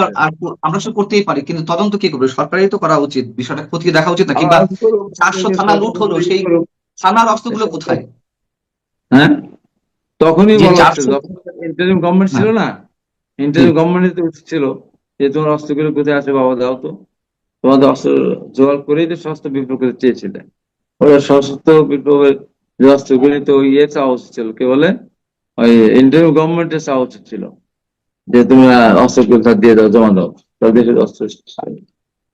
আমরা সব করতেই পারি, কিন্তু তদন্ত কে করবে? সরকারই তো করা উচিত, বিষয়টা খতিয়ে দেখা উচিত না? কিংবা 400 থানা লুট হলো, সেই থানার অস্ত্রগুলো কোথায়? হ্যাঁ, তখনই যে বলা হচ্ছে 400 যখন ইন্টারিম গভর্নমেন্ট ছিল না, ইন্টারিম গভর্নমেন্ট ছিল যে তোমার অস্ত্রগুলো কোথায় আছে বাবা, দাও তো। তোমাদের অস্ত্র জোগাড় করেই তো সশস্ত্র বিপ্লব করতে চেয়েছিলেন। ওরা সশস্ত্র বিপ্লবের যে অস্ত্রগুলি তো চাওয়া উচিত ছিল, কে বলে ওই ইন্টারিম গভর্নমেন্টের চাওয়া উচিত ছিল। যে তুমি অস্ত্র দিয়ে দাও, জমা দাও, তাহলে দেশের অস্ত্র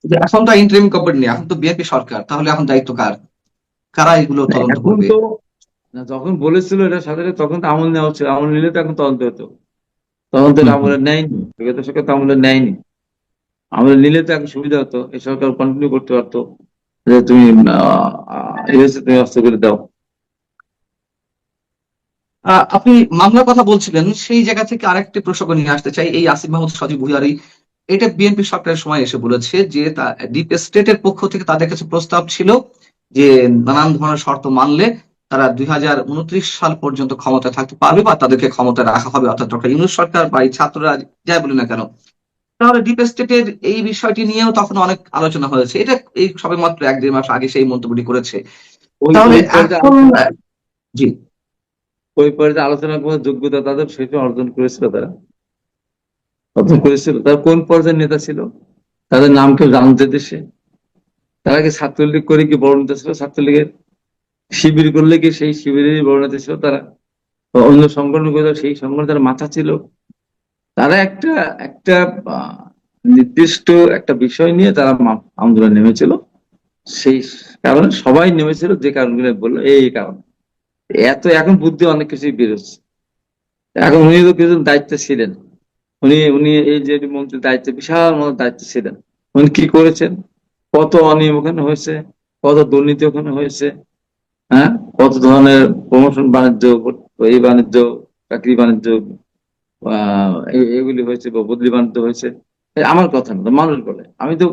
যে এখন তো ইন্টারিম গভর্নমেন্ট নেই, এখন তো বিএনপি সরকার, তাহলে এখন দায়িত্ব কার? কারা এগুলো তদন্ত এখন করবে? তো না, যখন বলেছিল এটা সাথে সাথে তখন তো আমল নেওয়া হচ্ছে, আমল নিলে তো এখন তদন্ত হতো, তদন্ত আমলে নেয়নি, বিগত সরকার তো আমলে নেয়নি। আমলে নিলে তো এখন সুবিধা হতো, এই সরকার কন্টিনিউ করতে পারতো যে তুমি তুমি অস্ত্রগুলো দাও। আপনি মামলার কথা বলছিলেন, সেই জায়গা থেকে আরেকটি প্রসঙ্গ নিয়ে আসতে চাই। এই আসিফ মাহমুদ সজীব ভুইয়ারি, এটা বিএনপি সরকারের সময় এসে বলেছে যে ডিপ স্টেটের পক্ষ থেকে তাদের কাছে প্রস্তাব ছিল যে নানান ধরনের শর্ত মানলে তারা 2029 সাল পর্যন্ত ক্ষমতায় থাকতে পারবে বা তাদেরকে ক্ষমতায় রাখা হবে, অর্থাৎ ডক্টর ইউনূস সরকার বা এই ছাত্ররা যাই বলি না কেন। তাহলে ডিপ স্টেটের এই বিষয়টি নিয়েও তখন অনেক আলোচনা হয়েছে। এটা এই সবে মাত্র 1-1.5 মাস আগে সেই মন্তব্যটি করেছে। তাহলে এখন জি, ওই পর্যায়ে আলোচনা করার যোগ্যতা তাদের সেটা অর্জন করেছিল, তারা অর্জন করেছিল। তারা কোন পর্যায়ের নেতা ছিল, তাদের নাম কেউ জানতে দেশে? তারা কি ছাত্রলীগ করে কি বড় নেতা ছিল? ছাত্রলীগের শিবির করলে কি সেই শিবিরেরই বড় নেতা ছিল তারা? বা অন্য সংগঠন করে সেই সংগঠন তারা মাথা ছিল? তারা একটা একটা নির্দিষ্ট একটা বিষয় নিয়ে তারা আন্দোলন নেমেছিল, সেই কারণে সবাই নেমেছিল, যে কারণগুলো বললো এই কারণে। এখন বুদ্ধি অনেক কিছুই বেরোচ্ছে। এখন উনি তো কিছু দায়িত্বে ছিলেন, উনি উনি এই যে মন্ত্রীর দায়িত্বে, বিশাল মতো দায়িত্বে ছিলেন। উনি কি করেছেন? কত অনিয়ম ওখানে হয়েছে, কত দুর্নীতি ওখানে হয়েছে, হ্যাঁ, কত ধরনের প্রমোশন বাণিজ্য, এই বাণিজ্য, চাকরি বাণিজ্য, এগুলি হয়েছে, বা বদলি বাণিজ্য হয়েছে। আমার কথা না, মানুষ বলে, আমি তো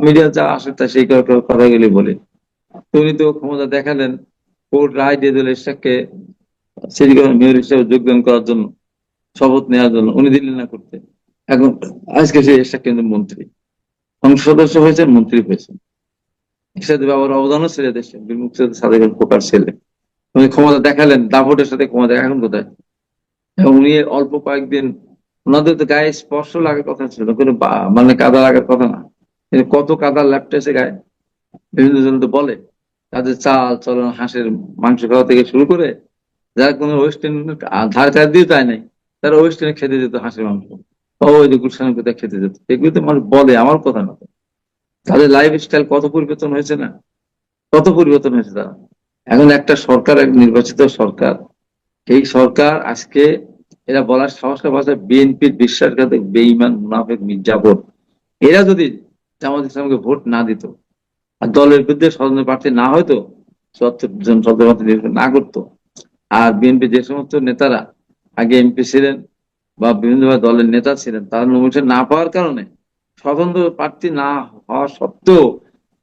মিডিয়া যা আসে তা সেই কথাগুলি বলি। তো উনি তো ক্ষমতা দেখালেন, কোর্ট রায় দিয়ে দিল এরশাদকে সিটি কর্পোরেশন মেয়র হিসেবে যোগদান করার জন্য, শপথ নেওয়ার জন্য, উনি দিলেন না করতে। এখন আজকে সে এরশাদ কেন্দ্রের মন্ত্রী, সংসদ সদস্য হয়েছেন, মন্ত্রী হয়েছেন। এরশাদের বাবার অবদানও ছেড়ে দেশে, মুক্তিযোদ্ধা সাদেক খোকার ছেলে। উনি ক্ষমতা দেখালেন, দাপটের সাথে ক্ষমতা, এখন কোথায়? এবং উনি অল্প কয়েকদিন, ওনাদের তো গায়ে স্পর্শ লাগার কথা ছিল, কোনো মানে কাদা লাগার কথা না, কিন্তু কত কাদা ল্যাপটেছে গায়ে। বিভিন্ন জন তো বলে তাদের চাল চলন, হাঁসের মাংস খাওয়া থেকে শুরু করে, যারা কোনো ওয়েস্টার্ন ধারে ধারে দিয়ে যায় নাই, তারা ওয়েস্টার্নে খেতে যেত হাঁসের মাংস, ওই যে গুলশানের কোথায় খেতে যেত। এগুলো তো মানুষ বলে, আমার কথা না। তাদের লাইফ স্টাইল কত পরিবর্তন হয়েছে না, কত পরিবর্তন হয়েছে তারা। এখন একটা সরকার, এক নির্বাচিত সরকার, এই সরকার আজকে এরা বলার সাহসের ভাষায় বিএনপির বিশ্বাসঘাতক, বেঈমান, মুনাফেক, মির্জাফর, এরা যদি জামাত ইসলামকে ভোট না দিত আর দলের বিরুদ্ধে স্বতন্ত্র প্রার্থী না হয়তো, ৭০ জন স্বতন্ত্র প্রার্থী নির্বাচন না করতো, আর বিএনপি যে সমস্ত নেতারা আগে এমপি ছিলেন বা বিভিন্নভাবে দলের নেতা ছিলেন, তারা নমিনেশন না পাওয়ার কারণে, স্বতন্ত্র প্রার্থী না হওয়া সত্ত্বেও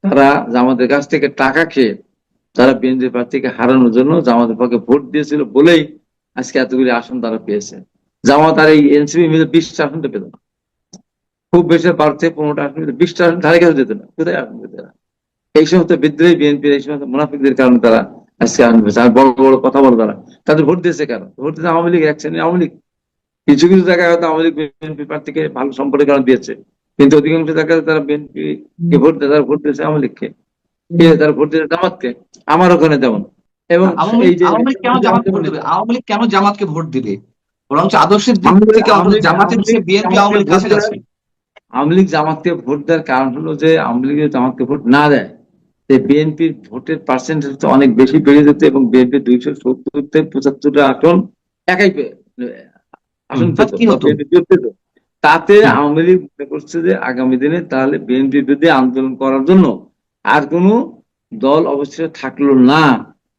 তারা জামাতের কাছ থেকে টাকা খেয়ে তারা বিএনপি প্রার্থীকে হারানোর জন্য জামাতের পক্ষে ভোট দিয়েছিল বলেই আজকে এতগুলি আসন তারা পেয়েছে। জামাত আর এই এনসিপি মিলে 20টা আসন পেত না, খুব বেশি 12 থেকে 15টা আসন, 20টা আসন ধারে কাছে যেত না। কোথায় আসন পেত না? এই সমস্ত বিদ্রোহী বিএনপির, এই সমস্ত মুনাফিকদের কারণে তারা আজকে আসন পেয়েছে। আর বড় বড় কথা বলে তারা, তাদের ভোট দিয়েছে কারণ ভোট দিয়েছে আওয়ামী লীগ, এক শ্রেণীর আওয়ামী লীগ। কিছু কিছু জায়গায় হয়তো আওয়ামী লীগ বিএনপি প্রার্থীকে ভালো সম্পর্কের কারণে দিয়েছে, কিন্তু অধিকাংশ জায়গায় তারা বিএনপি কে ভোট দেয়, তারা ভোট দিয়েছে আওয়ামী লীগকে, তারা ভোট দিয়েছে জামাতকে। আমার ওখানে যেমন। এবং এই যে আওয়ামী লীগ কেন জামাতকে ভোট দেবে? আওয়ামী লীগ কেন জামাতকে ভোট দিবে? বরঞ্চ আদর্শের দিক থেকে জামাতের চেয়ে বিএনপি আওয়ামী লীগ কাছাকাছি। আওয়ামী লীগ জামাতকে ভোট দেওয়ার কারণ হলো যে আওয়ামী লীগ জামাতকে ভোট না দেয়, বিএনপির ভোটের পার্সেন্টেজ তো অনেক বেশি বেড়ে যেত, এবং বিএনপি 270-75টা আসন একাই আসন পেত। তাতে আওয়ামী লীগ মনে করছে যে আগামী দিনে তাহলে বিএনপির বিরুদ্ধে আন্দোলন করার জন্য আর কোনো দল অবশ্যই থাকলো না।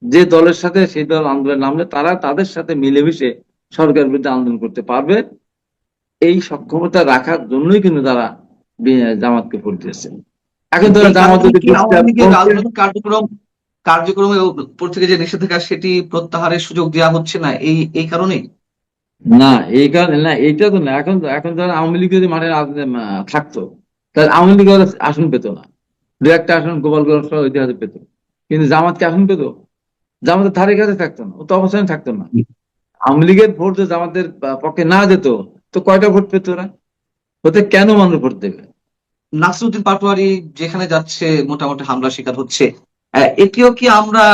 যে দলের সাথে সেই দল আন্দোলন নামলে তারা তাদের সাথে মিলেমিশে সরকারের বিরুদ্ধে আন্দোলন করতে পারবে, এই সক্ষমতা রাখার জন্যই কিন্তু তারা জামাতকে ভোট দিয়েছে। এখন ধরো জামাত রাজনৈতিক কার্যক্রমের উপর থেকে যে নিষেধাজ্ঞা, সেটি প্রত্যাহারের সুযোগ দেওয়া হচ্ছে না এই কারণেই না, এই কারণে না, এইটা তো না। এখন ধরো আওয়ামী লীগ যদি মাঠে থাকতো, তাহলে আওয়ামী লীগ আসন পেত না, 2-1টা আসন গোপালগঞ্জ ইতিহাসে পেত, কিন্তু জামাতকে আসন পেত? জামাতের ধারে কাছে থাকতো না, ও তো অবস্থানে থাকতো না। আওয়ামী লীগের ভোট যদি জামাতের পক্ষে না যেত তো কয়টা ভোট পেত ওরা? ওতে কেন মানুষ ভোট দেবে? নাসিরউদ্দিন পাটোয়ারি যেখানে যাচ্ছে মোটামুটি হামলা শিকার হচ্ছে, এটিও কি আমরা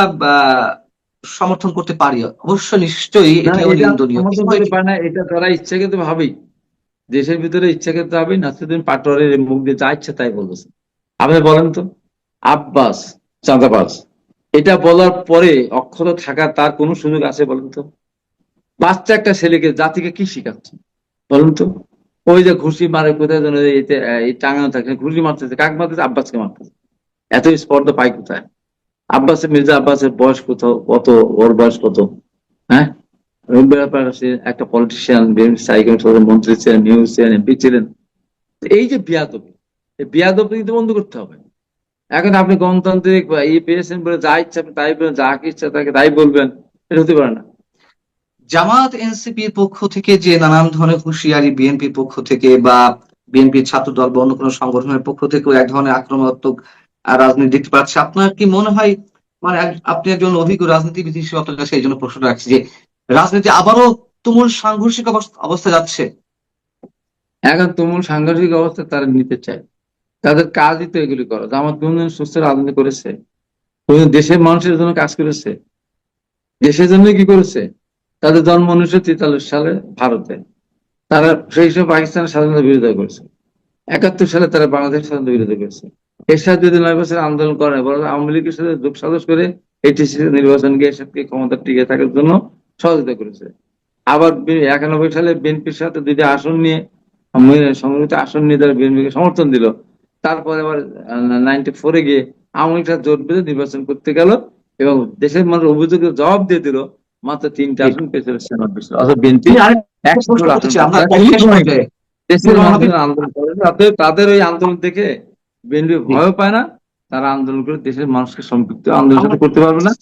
সমর্থন করতে পারি? অবশ্য নিশ্চয়ই এটিও নিন্দনীয়। সমর্থন করতে পারে না, এটা তারা ইচ্ছাকৃত ভাবেই দেশের ভিতরে ইচ্ছাকৃত হবে নাসিরুদ্দিন পাটোয়ারির মুখ দিয়ে যা ইচ্ছা তাই বলেছে। আপনি বলেন তো, আব্বাস চাঁদাবাজ এটা বলার পরে অক্ষত থাকার তার কোনো সুযোগ আছে বলেন তো? বাচ্চা একটা ছেলেকে জাতিকে কি শিখাচ্ছে বলুন তো? ওই যে ঘুষি মারে কোথায় যেন এই টাঙানো থাকে, ঘুষি মারতেছে, কাক মারতেছে? আব্বাসকে মারতেছে। এত স্পর্ধা পাই কোথায়? মির্জা আব্বাসের বয়স কত, ওর বয়স কত? হ্যাঁ, একটা পলিটিশিয়ান, মন্ত্রী ছিলেন, নিউজ ছিলেন, এমপি ছিলেন। এই যে বিয়াদবি, এই বিয়াদবি কিন্তু বন্ধ করতে হবে। এখন আপনি গণতান্ত্রিক বা পেয়েছেন বলে যা ইচ্ছা আপনি তাই বলবেন, যা ইচ্ছা তাকে তাই বলবেন, এটা হতে পারে না। জামাত এনসিপির পক্ষ থেকে যে নানান ধরনের হুঁশিয়ারি, বিএনপির পক্ষ থেকে বা বিএনপির ছাত্র দল বা অন্য কোনো সংগঠনের পক্ষ থেকেও এক ধরনের আক্রমণাত্মক রাজনীতি দেখতে পাচ্ছি। আপনার কি মনে হয়, মানে আপনি একজন অভিজ্ঞ রাজনীতিবিদ হিসেবে আপনার কাছে এই জন্য প্রশ্নটা রাখছি যে রাজনীতি আবারও তুমুল সাংঘর্ষিক অবস্থা যাচ্ছে? এখন তুমুল সাংঘর্ষিক অবস্থা তারা নিতে চায়, তাদের কাজই তো এগুলি করা। জামাত কোনদিন সুস্থ রাজনীতি করেছে? কোনদিন দেশের মানুষের জন্য কাজ করেছে? দেশের জন্য কি করেছে? তাদের জন্ম 1943 সালে ভারতে, তারা সেই সময় পাকিস্তানের স্বাধীনতা বিরোধিতা করেছে। 71 সালে তারা বাংলাদেশের স্বাধীনতা বিরোধিতা করেছে। এরশাদ যদি 9 বছর আন্দোলন করে, বরং আওয়ামী লীগের সাথে যোগ সাজস করে ATC নির্বাচনকে এরশাদকে ক্ষমতা টিকে থাকার জন্য সহযোগিতা করেছে। আবার 91 সালে বিএনপির সাথে 2টা আসন নিয়ে, সংগঠিত আসন নিয়ে তারা বিএনপিকে সমর্থন দিল। তারপরে আবার 94-এ গিয়ে আওয়ামী লীগের সাথে জোট বেঁধে নির্বাচন করতে গেল এবং দেশের মানুষের অভিযোগের জবাব দিয়ে দিল মাত্র 3টা আসন পেয়েছিল 96। অর্থাৎ বিএনপি দেশের মানুষের আন্দোলন করে, তাদের ওই আন্দোলন থেকে বিএনপি ভয় পায় না। তারা আন্দোলন করে দেশের মানুষকে সম্পৃক্ত, আন্দোলন করতে পারবে না।